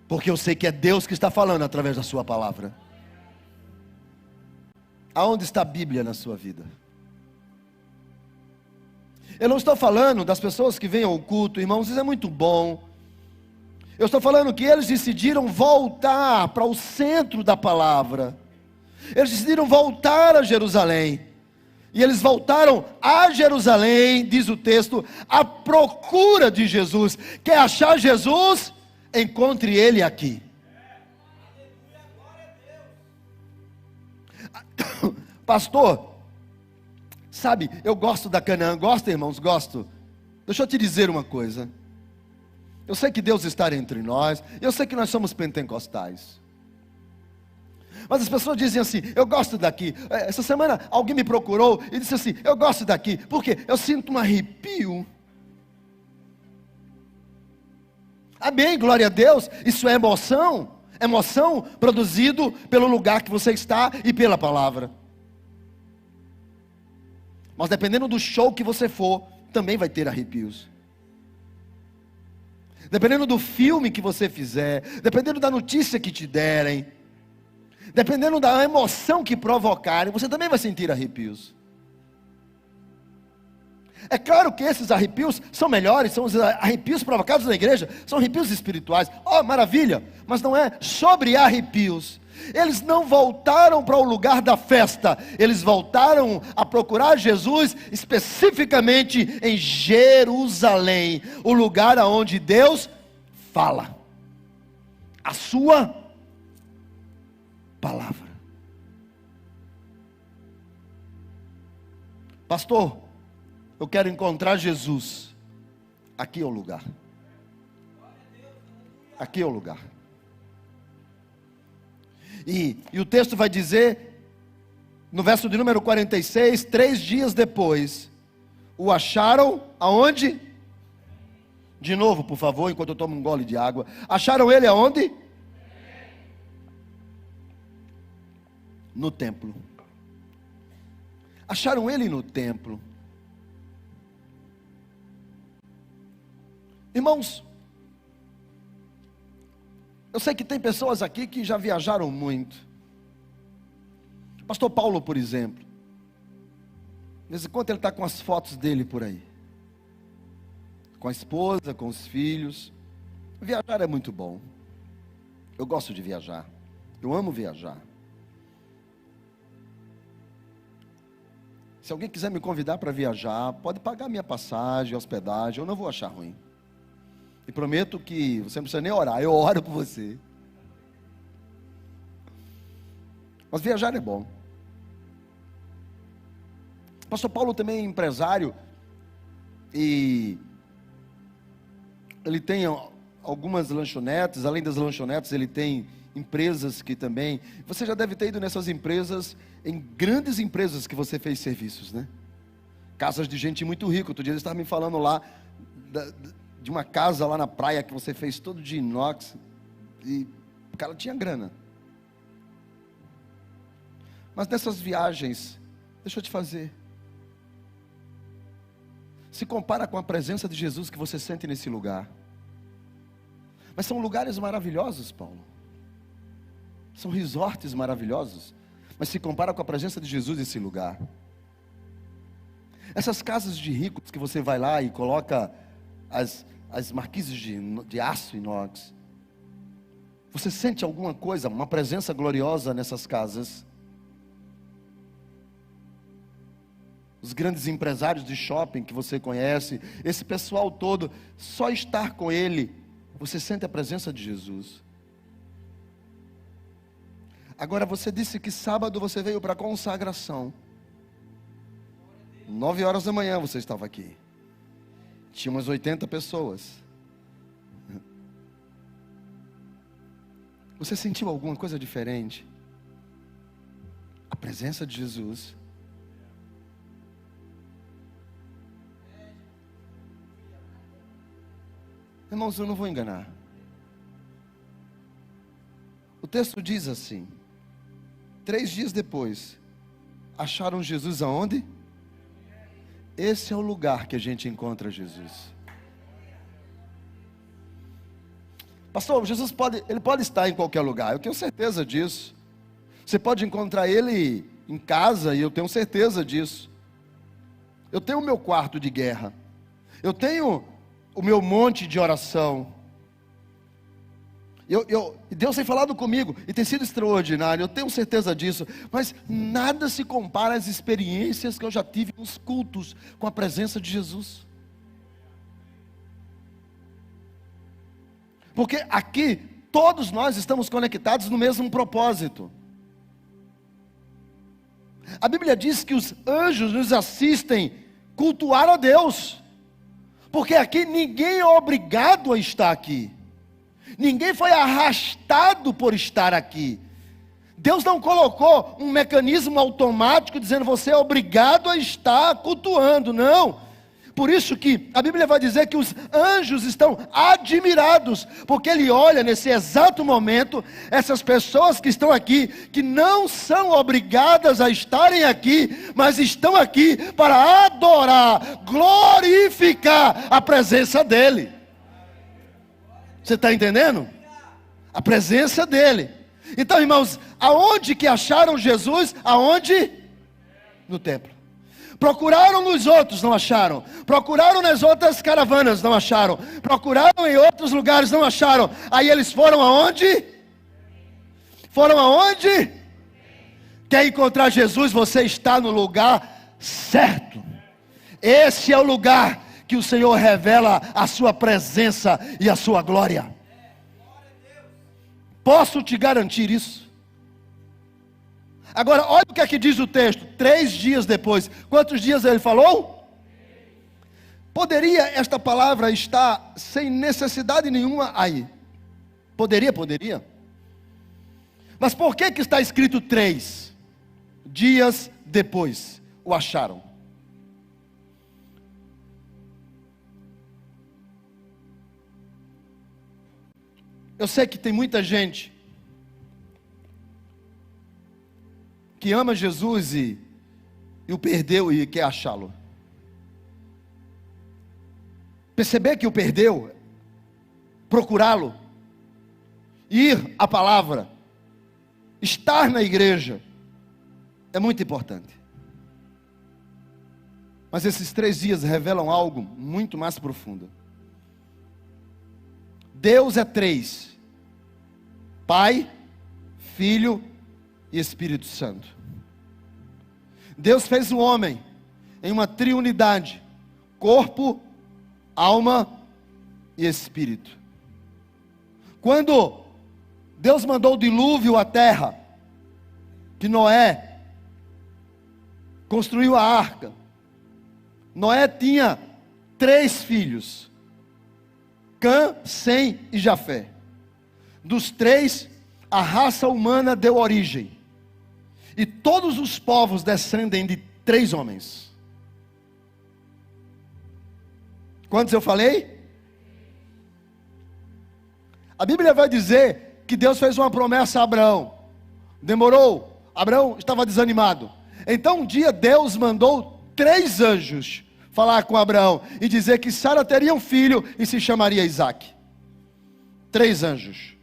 porque eu sei que é Deus que está falando através da sua palavra. Aonde está a Bíblia na sua vida? Eu não estou falando das pessoas que vêm ao culto, irmãos, isso é muito bom. Eu estou falando que eles decidiram voltar para o centro da palavra. Eles decidiram voltar a Jerusalém. E eles voltaram a Jerusalém, diz o texto, à procura de Jesus. Quer achar Jesus? Encontre Ele aqui. Pastor, sabe, eu gosto da Canaã. Gosta, irmãos? Gosto. Deixa eu te dizer uma coisa. Eu sei que Deus está entre nós. Eu sei que nós somos pentecostais. Mas as pessoas dizem assim: eu gosto daqui. Essa semana alguém me procurou e disse assim: eu gosto daqui. Por quê? Eu sinto um arrepio. Amém, glória a Deus. Isso é emoção. Emoção produzido pelo lugar que você está e pela palavra. Mas dependendo do show que você for, também vai ter arrepios. Dependendo do filme que você fizer, dependendo da notícia que te derem, dependendo da emoção que provocarem, você também vai sentir arrepios. É claro que esses arrepios são melhores, são os arrepios provocados na igreja, são arrepios espirituais. Oh, maravilha! Mas não é sobre arrepios. Eles não voltaram para o lugar da festa, eles voltaram a procurar Jesus especificamente em Jerusalém, o lugar aonde Deus fala a sua palavra. Pastor, eu quero encontrar Jesus. Aqui é o lugar. Aqui é o lugar. E o texto vai dizer, no verso de número 46, 3 dias depois, o acharam aonde? De novo, por favor, enquanto eu tomo um gole de água. Acharam ele aonde? No templo. Acharam ele no templo. Irmãos, eu sei que tem pessoas aqui que já viajaram muito. Pastor Paulo, por exemplo, de vez em quando ele está com as fotos dele por aí, com a esposa, com os filhos. Viajar é muito bom. Eu gosto de viajar. Eu amo viajar. Se alguém quiser me convidar para viajar, pode pagar minha passagem, hospedagem, eu não vou achar ruim. E prometo que você não precisa nem orar, eu oro por você. Mas viajar é bom. Pastor Paulo também é empresário. E ele tem algumas lanchonetes. Além das lanchonetes, ele tem empresas que também... Você já deve ter ido nessas empresas, em grandes empresas que você fez serviços, né? Casas de gente muito rica. Outro dia ele estava me falando lá de uma casa lá na praia que você fez todo de inox, e o cara tinha grana. Mas nessas viagens, deixa eu te fazer, se compara com a presença de Jesus que você sente nesse lugar. Mas são lugares maravilhosos, Paulo, são resorts maravilhosos, mas se compara com a presença de Jesus nesse lugar. Essas casas de ricos que você vai lá e coloca as marquises de aço inox, você sente alguma coisa, uma presença gloriosa nessas casas? Os grandes empresários de shopping que você conhece, esse pessoal todo, só estar com ele, você sente a presença de Jesus. Agora você disse que sábado você veio para a consagração. 9 horas da manhã você estava aqui. Tinha umas 80 pessoas. Você sentiu alguma coisa diferente? A presença de Jesus. Irmãos, eu não vou enganar. O texto diz assim: 3 dias depois, acharam Jesus aonde? Esse é o lugar que a gente encontra Jesus. Pastor, Jesus pode estar em qualquer lugar, eu tenho certeza disso. Você pode encontrar Ele em casa, e eu tenho certeza disso. Eu tenho o meu quarto de guerra, eu tenho o meu monte de oração. Deus tem falado comigo, e tem sido extraordinário, eu tenho certeza disso. Mas nada se compara às experiências que eu já tive nos cultos, com a presença de Jesus. Porque aqui, todos nós estamos conectados no mesmo propósito. A Bíblia diz que os anjos nos assistem cultuar a Deus. Porque aqui ninguém é obrigado a estar aqui. Ninguém foi arrastado por estar aqui. Deus não colocou um mecanismo automático dizendo você é obrigado a estar cultuando, não. Por isso que a Bíblia vai dizer que os anjos estão admirados, porque ele olha nesse exato momento, essas pessoas que estão aqui, que não são obrigadas a estarem aqui, mas estão aqui para adorar, glorificar a presença dele. Você está entendendo? A presença dele. Então, irmãos, aonde que acharam Jesus? Aonde? No templo. Procuraram nos outros, não acharam. Procuraram nas outras caravanas, não acharam. Procuraram em outros lugares, não acharam. Aí eles foram aonde? Foram aonde? Quer encontrar Jesus? Você está no lugar certo. Esse é o lugar que o Senhor revela a sua presença e a sua glória. Posso te garantir isso. Agora, olha o que aqui diz o texto. 3 dias depois. Quantos dias ele falou? Poderia esta palavra estar sem necessidade nenhuma aí? Poderia. Mas por que está escrito 3 dias depois? O acharam. Eu sei que tem muita gente que ama Jesus e o perdeu e quer achá-lo. Perceber que o perdeu, procurá-lo, ir à palavra, estar na igreja, é muito importante. Mas esses 3 dias revelam algo muito mais profundo. Deus é 3: Pai, Filho e Espírito Santo. Deus fez o homem em uma triunidade: corpo, alma e espírito. Quando Deus mandou o dilúvio à terra, que Noé construiu a arca, Noé tinha 3 filhos: Cã, Sem e Jafé. Dos 3, a raça humana deu origem. E todos os povos descendem de 3 homens. Quantos eu falei? A Bíblia vai dizer que Deus fez uma promessa a Abraão. Demorou. Abraão estava desanimado. Então um dia Deus mandou 3 anjos falar com Abraão e dizer que Sara teria um filho e se chamaria Isaque. 3 anjos.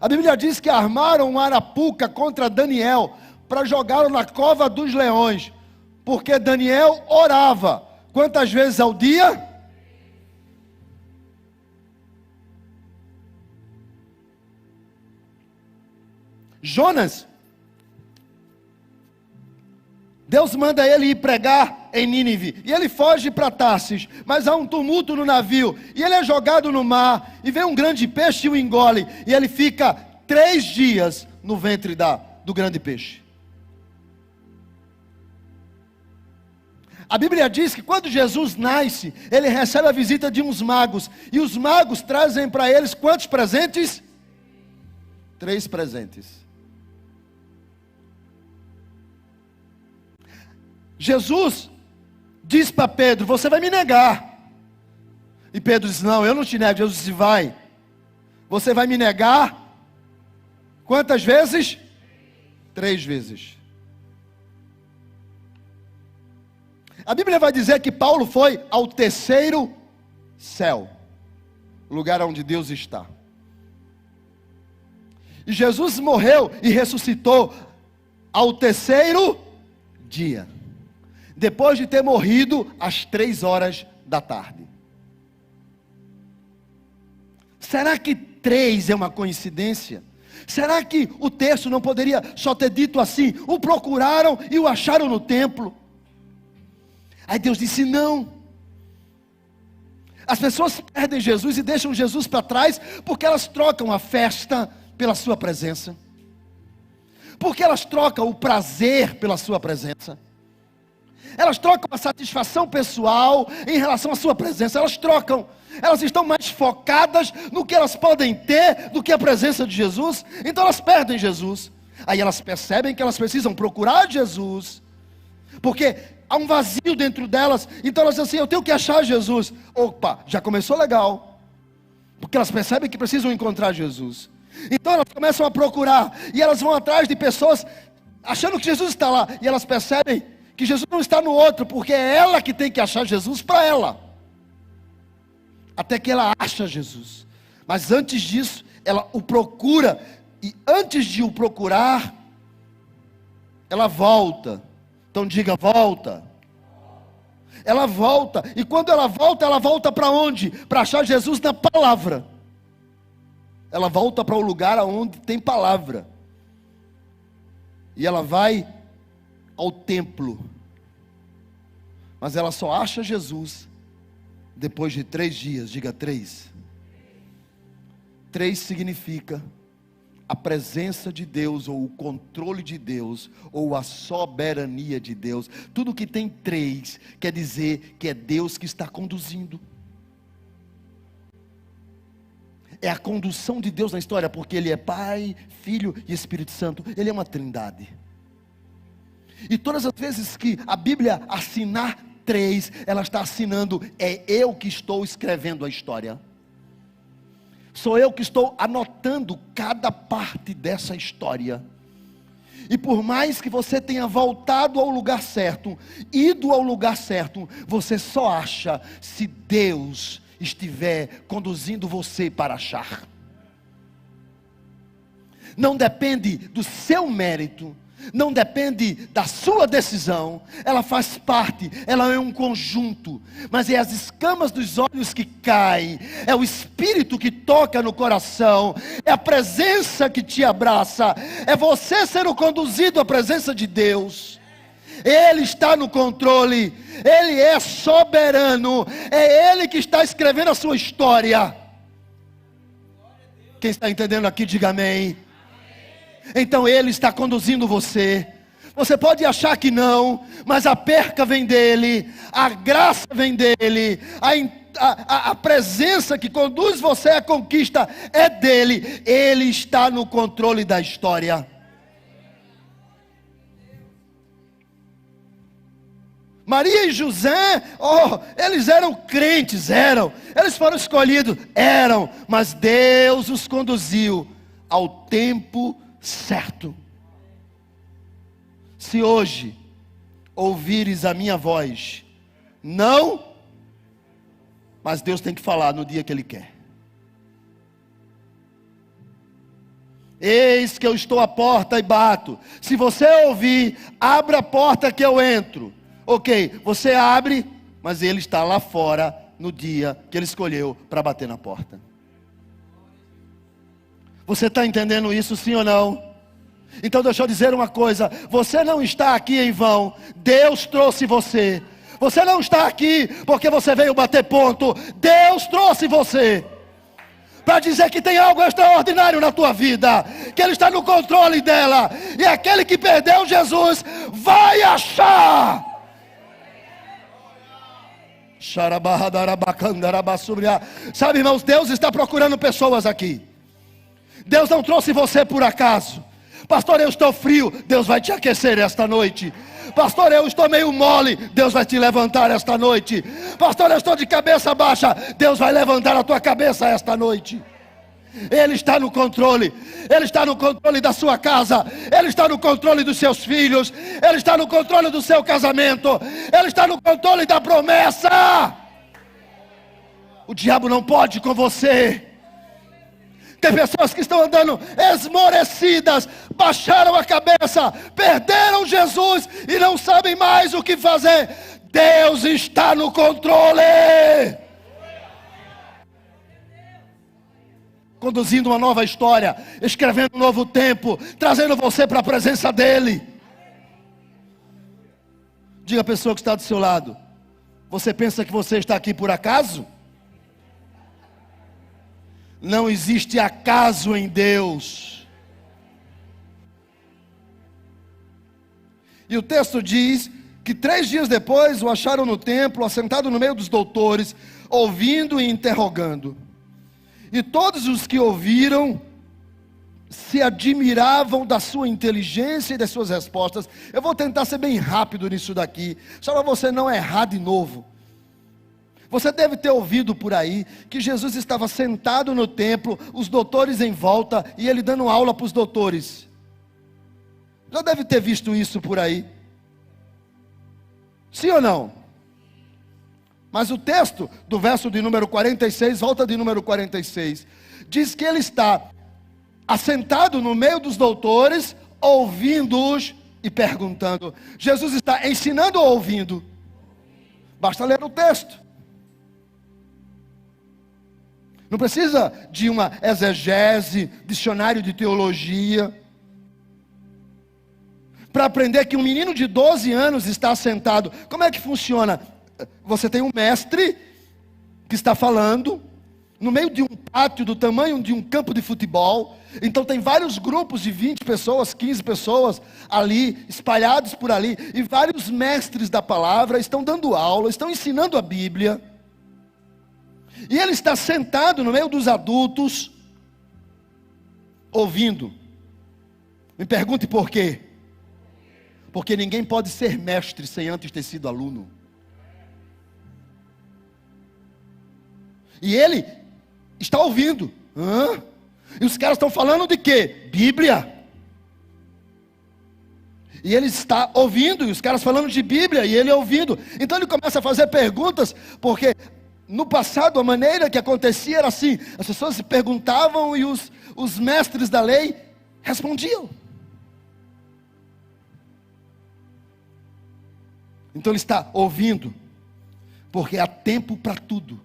A Bíblia diz que armaram uma arapuca contra Daniel para jogá-lo na cova dos leões, porque Daniel orava quantas vezes ao dia? Jonas, Deus manda ele ir pregar em Nínive, e ele foge para Tarsis, mas há um tumulto no navio, e ele é jogado no mar, e vem um grande peixe e o engole, e ele fica 3 dias no ventre do grande peixe. A Bíblia diz que quando Jesus nasce, ele recebe a visita de uns magos, e os magos trazem para eles quantos presentes? 3 presentes. Jesus diz para Pedro: você vai me negar. E Pedro disse: não, eu não te nego. Jesus disse: vai. Você vai me negar quantas vezes? 3 vezes. A Bíblia vai dizer que Paulo foi ao 3º céu, lugar onde Deus está. E Jesus morreu e ressuscitou ao 3º dia, depois de ter morrido às 3 horas da tarde. Será que 3 é uma coincidência? Será que o texto não poderia só ter dito assim: o procuraram e o acharam no templo? Aí Deus disse: não. As pessoas perdem Jesus e deixam Jesus para trás, porque elas trocam a festa pela sua presença, porque elas trocam o prazer pela sua presença, elas trocam a satisfação pessoal em relação à sua presença, elas estão mais focadas no que elas podem ter do que a presença de Jesus. Então elas perdem Jesus. Aí elas percebem que elas precisam procurar Jesus, porque há um vazio dentro delas. Então elas dizem assim: eu tenho que achar Jesus. Opa, já começou legal, porque elas percebem que precisam encontrar Jesus. Então elas começam a procurar, e elas vão atrás de pessoas, achando que Jesus está lá, e elas percebem que Jesus não está no outro, porque é ela que tem que achar Jesus para ela, até que ela acha Jesus. Mas antes disso, ela o procura, e antes de o procurar, ela volta. Então diga: volta. Ela volta, e quando ela volta para onde? Para achar Jesus na palavra. Ela volta para o lugar onde tem palavra, e ela vai ao templo, mas ela só acha Jesus depois de 3 dias. Diga: 3. 3 significa a presença de Deus, ou o controle de Deus, ou a soberania de Deus. Tudo que tem 3 quer dizer que é Deus que está conduzindo. É a condução de Deus na história, porque Ele é Pai, Filho e Espírito Santo. Ele é uma trindade. E todas as vezes que a Bíblia assinar 3, ela está assinando: é eu que estou escrevendo a história. Sou eu que estou anotando cada parte dessa história. E por mais que você tenha voltado ao lugar certo, ido ao lugar certo, você só acha se Deus estiver conduzindo você para achar. Não depende do seu mérito, não depende da sua decisão. Ela faz parte, ela é um conjunto, mas é as escamas dos olhos que caem, é o Espírito que toca no coração, é a presença que te abraça, é você sendo conduzido à presença de Deus. Ele está no controle, Ele é soberano, é Ele que está escrevendo a sua história. Quem está entendendo aqui, diga amém. Então Ele está conduzindo você. Você pode achar que não, mas a perca vem dEle, a graça vem dEle, a presença que conduz você à conquista é dEle. Ele está no controle da história. Maria e José, eles eram crentes, eles foram escolhidos, mas Deus os conduziu ao tempo certo. Se hoje ouvires a minha voz, não, mas Deus tem que falar no dia que Ele quer. Eis que eu estou à porta e bato. Se você ouvir, abra a porta que eu entro. Ok, você abre, mas Ele está lá fora no dia que Ele escolheu para bater na porta. Você está entendendo isso, sim ou não? Então deixa eu dizer uma coisa: você não está aqui em vão. Deus trouxe você. Você não está aqui porque você veio bater ponto. Deus trouxe você para dizer que tem algo extraordinário na tua vida, que Ele está no controle dela, e aquele que perdeu Jesus vai achar. Sabe, irmãos, Deus está procurando pessoas aqui. Deus não trouxe você por acaso. Pastor, eu estou frio. Deus vai te aquecer esta noite. Pastor, eu estou meio mole. Deus vai te levantar esta noite. Pastor, eu estou de cabeça baixa. Deus vai levantar a tua cabeça esta noite. Ele está no controle. Ele está no controle da sua casa. Ele está no controle dos seus filhos. Ele está no controle do seu casamento. Ele está no controle da promessa. O diabo não pode com você. Tem pessoas que estão andando esmorecidas, baixaram a cabeça, perderam Jesus e não sabem mais o que fazer. Deus está no controle, conduzindo uma nova história, escrevendo um novo tempo, trazendo você para a presença dEle. Diga à pessoa que está do seu lado: você pensa que você está aqui por acaso? Não existe acaso em Deus. E o texto diz que 3 dias depois o acharam no templo, assentado no meio dos doutores, ouvindo e interrogando. E todos os que ouviram se admiravam da sua inteligência e das suas respostas. Eu vou tentar ser bem rápido nisso daqui, só para você não errar de novo. Você deve ter ouvido por aí que Jesus estava sentado no templo, os doutores em volta, e ele dando aula para os doutores. Já deve ter visto isso por aí. Sim ou não? Mas o texto do verso de número 46, volta de número 46, diz que ele está assentado no meio dos doutores, ouvindo-os e perguntando. Jesus está ensinando ou ouvindo? Basta ler o texto. Não precisa de uma exegese, dicionário de teologia, para aprender que um menino de 12 anos está sentado. Como é que funciona? Você tem um mestre que está falando no meio de um pátio do tamanho de um campo de futebol. Então tem vários grupos de 20 pessoas, 15 pessoas ali, espalhados por ali, e vários mestres da palavra estão dando aula, estão ensinando a Bíblia. E ele está sentado no meio dos adultos, ouvindo. Me pergunte por quê? Porque ninguém pode ser mestre sem antes ter sido aluno. E ele está ouvindo. E os caras estão falando de quê? Bíblia. E ele está ouvindo, e os caras falando de Bíblia, e ele ouvindo. Então ele começa a fazer perguntas, porque no passado a maneira que acontecia era assim: as pessoas se perguntavam e os mestres da lei respondiam. Então ele está ouvindo, porque há tempo para tudo.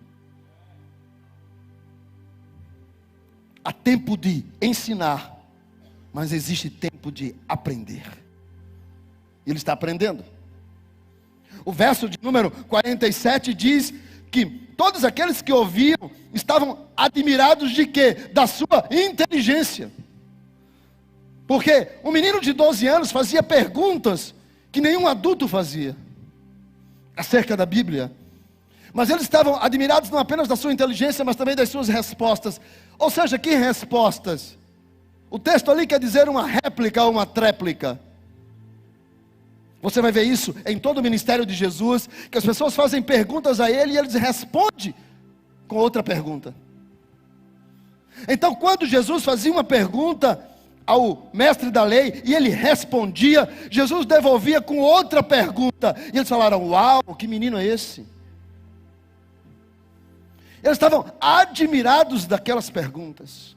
Há tempo de ensinar, mas existe tempo de aprender. Ele está aprendendo. O verso de número 47 diz que todos aqueles que ouviam estavam admirados de quê? Da sua inteligência. Porque um menino de 12 anos fazia perguntas que nenhum adulto fazia acerca da Bíblia. Mas eles estavam admirados não apenas da sua inteligência, mas também das suas respostas. Ou seja, que respostas? O texto ali quer dizer uma réplica ou uma tréplica. Você vai ver isso em todo o ministério de Jesus, que as pessoas fazem perguntas a ele e eles respondem com outra pergunta. Então, quando Jesus fazia uma pergunta ao mestre da lei e ele respondia, Jesus devolvia com outra pergunta. E eles falaram: uau, que menino é esse? Eles estavam admirados daquelas perguntas.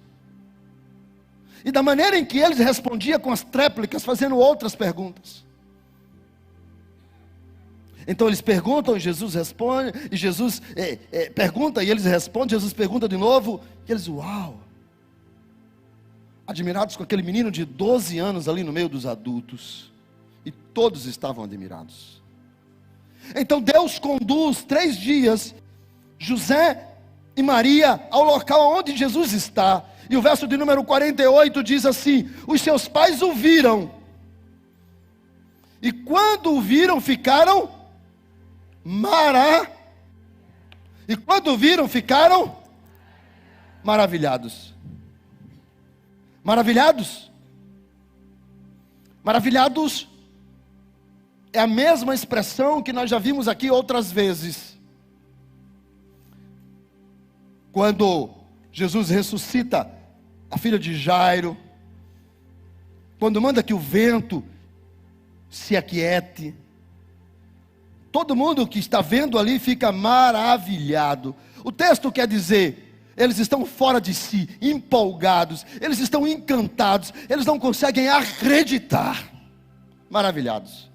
E da maneira em que eles respondiam com as tréplicas, fazendo outras perguntas. Então eles perguntam, e Jesus responde, e Jesus pergunta, e eles respondem, Jesus pergunta de novo, e eles, uau! Admirados com aquele menino de 12 anos ali no meio dos adultos. E todos estavam admirados. Então Deus conduz 3 dias, José e Maria, ao local onde Jesus está. E o verso de número 48 diz assim: os seus pais o viram. E quando o viram, ficaram maravilhados. Maravilhados é a mesma expressão que nós já vimos aqui outras vezes. Quando Jesus ressuscita a filha de Jairo, quando manda que o vento se aquiete, todo mundo que está vendo ali fica maravilhado. O texto quer dizer, eles estão fora de si, empolgados, eles estão encantados, eles não conseguem acreditar, maravilhados.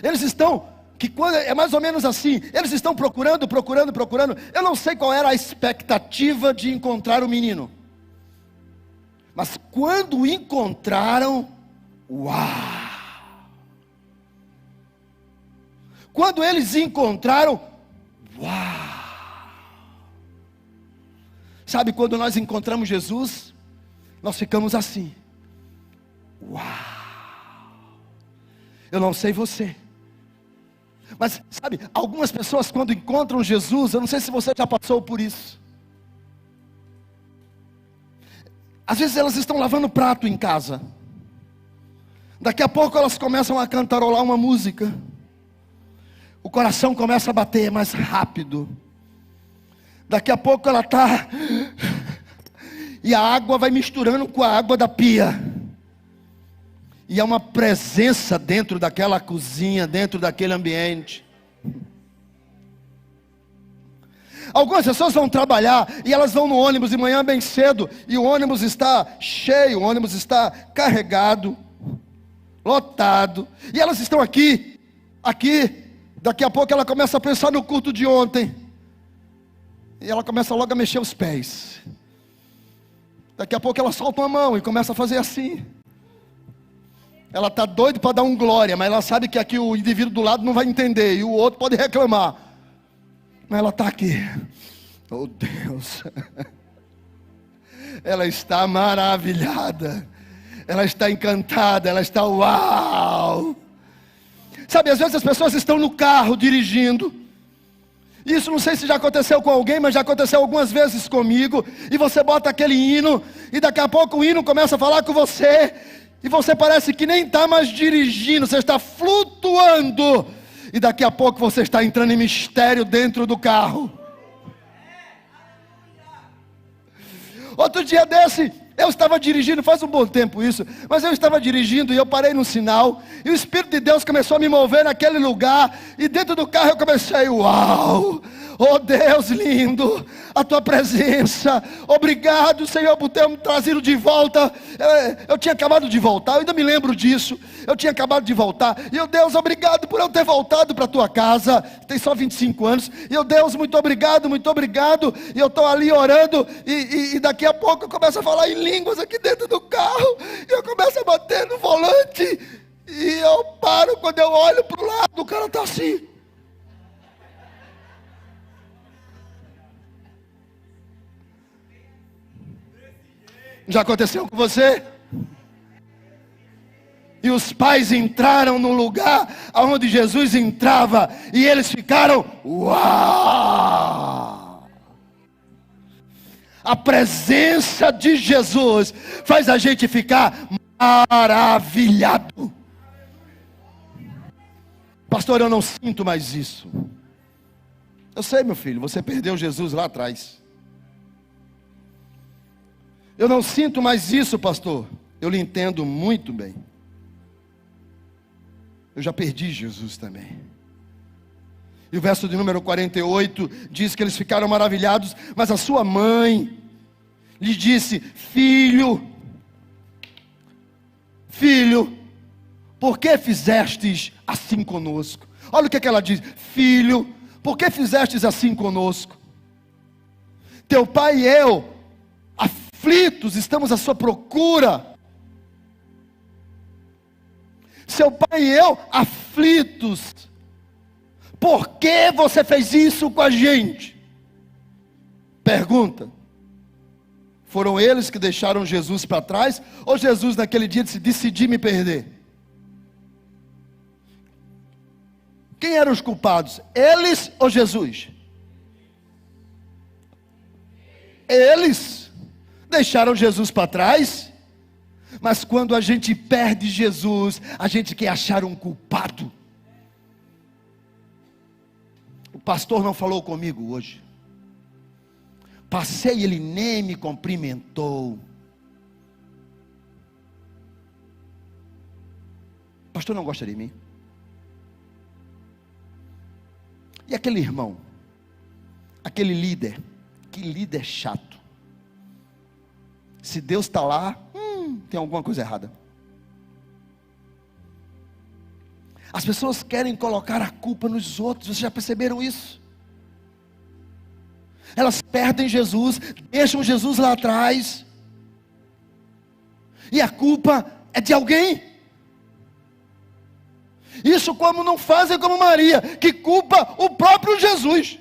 Eles estão, que quando é mais ou menos assim, eles estão procurando. Eu não sei qual era a expectativa de encontrar o menino, mas quando encontraram, uau! Quando eles encontraram, uau! Sabe, quando nós encontramos Jesus, nós ficamos assim, uau! Eu não sei você, mas sabe, algumas pessoas quando encontram Jesus, eu não sei se você já passou por isso. Às vezes elas estão lavando prato em casa, daqui a pouco elas começam a cantarolar uma música, o coração começa a bater mais rápido, daqui a pouco ela está, e a água vai misturando com a água da pia, e há uma presença dentro daquela cozinha, dentro daquele ambiente. Algumas pessoas vão trabalhar, e elas vão no ônibus de manhã bem cedo, e o ônibus está cheio, o ônibus está carregado, lotado, e elas estão aqui, daqui a pouco ela começa a pensar no culto de ontem, e ela começa logo a mexer os pés, daqui a pouco ela solta uma mão e começa a fazer assim, ela está doida para dar um glória, mas ela sabe que aqui o indivíduo do lado não vai entender, e o outro pode reclamar, mas ela está aqui, oh Deus, ela está maravilhada, ela está encantada, ela está uau. Sabe, às vezes as pessoas estão no carro dirigindo, isso não sei se já aconteceu com alguém, mas já aconteceu algumas vezes comigo, e você bota aquele hino, e daqui a pouco o hino começa a falar com você, e você parece que nem está mais dirigindo, você está flutuando, e daqui a pouco você está entrando em mistério dentro do carro. Outro dia desse, eu estava dirigindo, faz um bom tempo isso, mas eu estava dirigindo e eu parei no sinal, e o Espírito de Deus começou a me mover naquele lugar, e dentro do carro eu comecei, uau, oh Deus lindo, a tua presença, obrigado Senhor por ter me trazido de volta, eu tinha acabado de voltar, eu ainda me lembro disso, eu tinha acabado de voltar, e eu Deus, obrigado por eu ter voltado para a tua casa, tem só 25 anos, e eu Deus, muito obrigado, e eu estou ali orando, e daqui a pouco eu começo a falar em línguas aqui dentro do carro, e eu começo a bater no volante, e eu paro, quando eu olho para o lado, o cara está assim. Já aconteceu com você? E os pais entraram no lugar onde Jesus entrava, e eles ficaram, uau! A presença de Jesus faz a gente ficar maravilhado. Pastor, eu não sinto mais isso. Eu sei, meu filho, você perdeu Jesus lá atrás. Eu não sinto mais isso, pastor. Eu lhe entendo muito bem. Eu já perdi Jesus também. E o verso de número 48 diz que eles ficaram maravilhados, mas a sua mãe lhe disse: filho, por que fizestes assim conosco? Olha o que ela diz: filho, por que fizestes assim conosco? Teu pai e eu, aflitos, estamos à sua procura. Seu pai e eu, aflitos. Por que você fez isso com a gente? Pergunta. Foram eles que deixaram Jesus para trás? Ou Jesus naquele dia disse: decidi me perder? Quem eram os culpados? Eles ou Jesus? Eles deixaram Jesus para trás. Mas quando a gente perde Jesus, a gente quer achar um culpado. pastor não falou comigo hoje. Passei, ele nem me cumprimentou. O pastor não gosta de mim. E aquele irmão, aquele líder, que líder chato. Se Deus está lá, tem alguma coisa errada. As pessoas querem colocar a culpa nos outros. Vocês já perceberam isso? Elas perdem Jesus, deixam Jesus lá atrás, e a culpa é de alguém. Isso como não fazem como Maria, que culpa o próprio Jesus.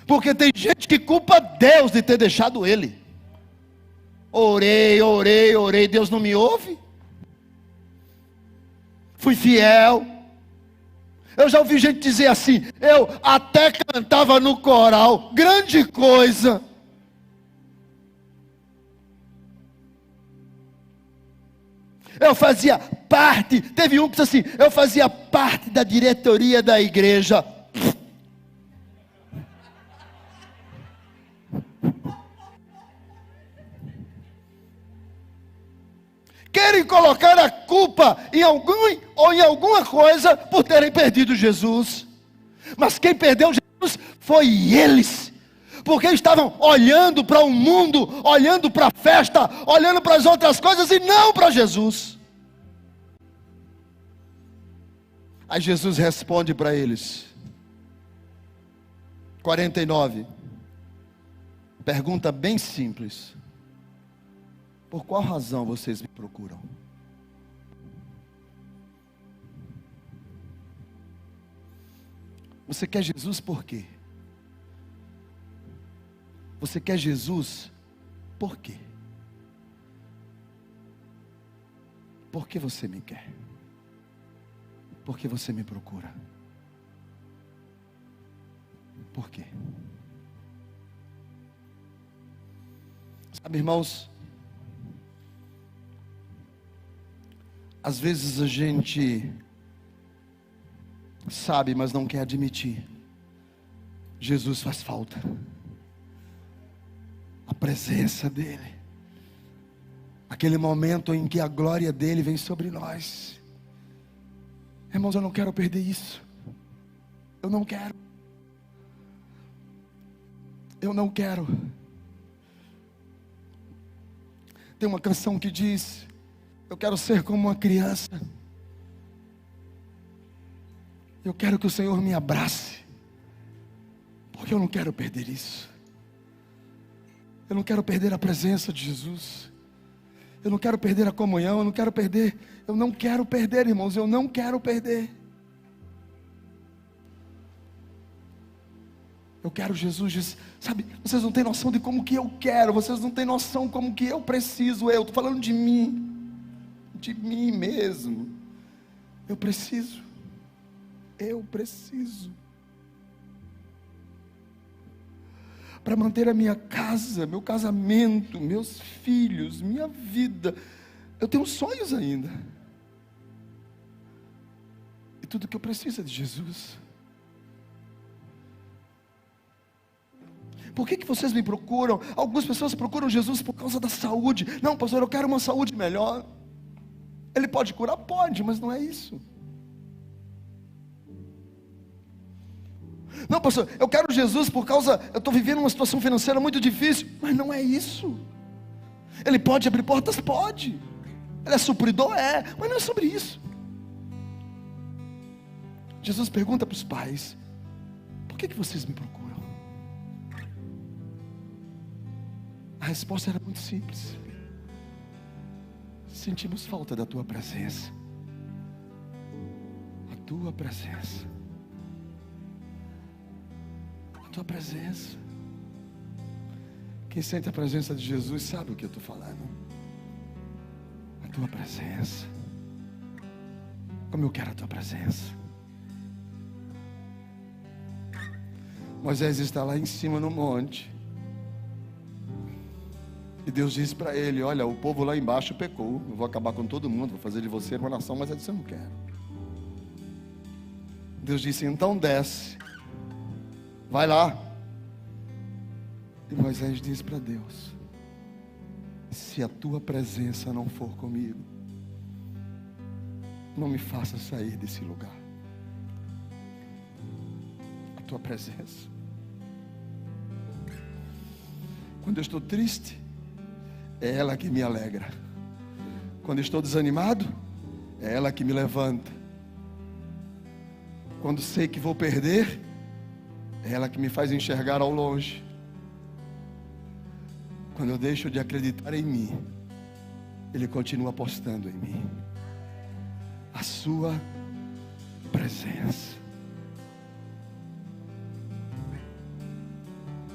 Porque tem gente que culpa Deus de ter deixado ele. Orei, Deus não me ouve. Fui fiel. Eu já ouvi gente dizer assim: eu até cantava no coral, grande coisa. Eu fazia parte, teve um que disse assim: eu fazia parte da diretoria da igreja. Querem colocar a culpa em algum ou em alguma coisa por terem perdido Jesus. Mas quem perdeu Jesus foi eles. Porque estavam olhando para o mundo, olhando para a festa, olhando para as outras coisas e não para Jesus. Aí Jesus responde para eles. 49. Pergunta bem simples: por qual razão vocês me procuram? Você quer Jesus por quê? Você quer Jesus por quê? Por que você me quer? Por que você me procura? Por quê? Sabe, irmãos, às vezes a gente sabe, mas não quer admitir. Jesus faz falta. A presença dEle. Aquele momento em que a glória dEle vem sobre nós. Irmãos, eu não quero perder isso. Eu não quero. Eu não quero. Tem uma canção que diz: eu quero ser como uma criança. Eu quero que o Senhor me abrace. Porque eu não quero perder isso. Eu não quero perder a presença de Jesus. Eu não quero perder a comunhão. Eu não quero perder, irmãos. Eu não quero perder. Eu quero Jesus, sabe, vocês não têm noção de como que eu quero. Vocês não têm noção como que eu preciso. Eu estou falando de mim. De mim mesmo. Eu preciso. Para manter a minha casa, meu casamento, meus filhos, minha vida. Eu tenho sonhos ainda. E tudo que eu preciso é de Jesus. Por que vocês me procuram? Algumas pessoas procuram Jesus por causa da saúde. Não, pastor, eu quero uma saúde melhor. Ele pode curar? Pode, mas não é isso. Não, pastor, eu quero Jesus por causa, eu estou vivendo uma situação financeira muito difícil. Mas não é isso. Ele pode abrir portas? Pode. Ele é supridor? É. Mas não é sobre isso. Jesus pergunta para os pais: por que vocês me procuram? A resposta era muito simples: sentimos falta da tua presença. A tua presença. A tua presença. Quem sente a presença de Jesus sabe o que eu estou falando. A tua presença. Como eu quero a tua presença. Moisés está lá em cima no monte. E Deus disse para ele: olha, o povo lá embaixo pecou. Eu vou acabar com todo mundo, vou fazer de você uma nação, mas é disso eu não quero. Deus disse: então desce, vai lá. E Moisés disse para Deus: se a tua presença não for comigo, não me faça sair desse lugar. A tua presença. Quando eu estou triste, é ela que me alegra. Quando eu estou desanimado, é ela que me levanta. Quando sei que vou perder, é ela que me faz enxergar ao longe. Quando eu deixo de acreditar em mim, Ele continua apostando em mim. A sua presença.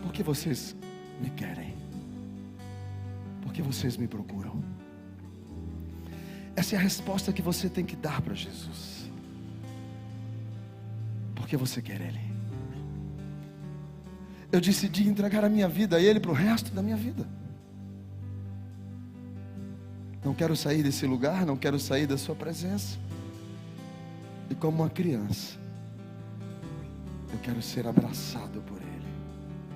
Por que vocês me querem? Por que vocês me procuram? Essa é a resposta que você tem que dar para Jesus. Por que você quer Ele? Eu decidi entregar a minha vida a Ele para o resto da minha vida. Não quero sair desse lugar, não quero sair da sua presença. E como uma criança, eu quero ser abraçado por Ele.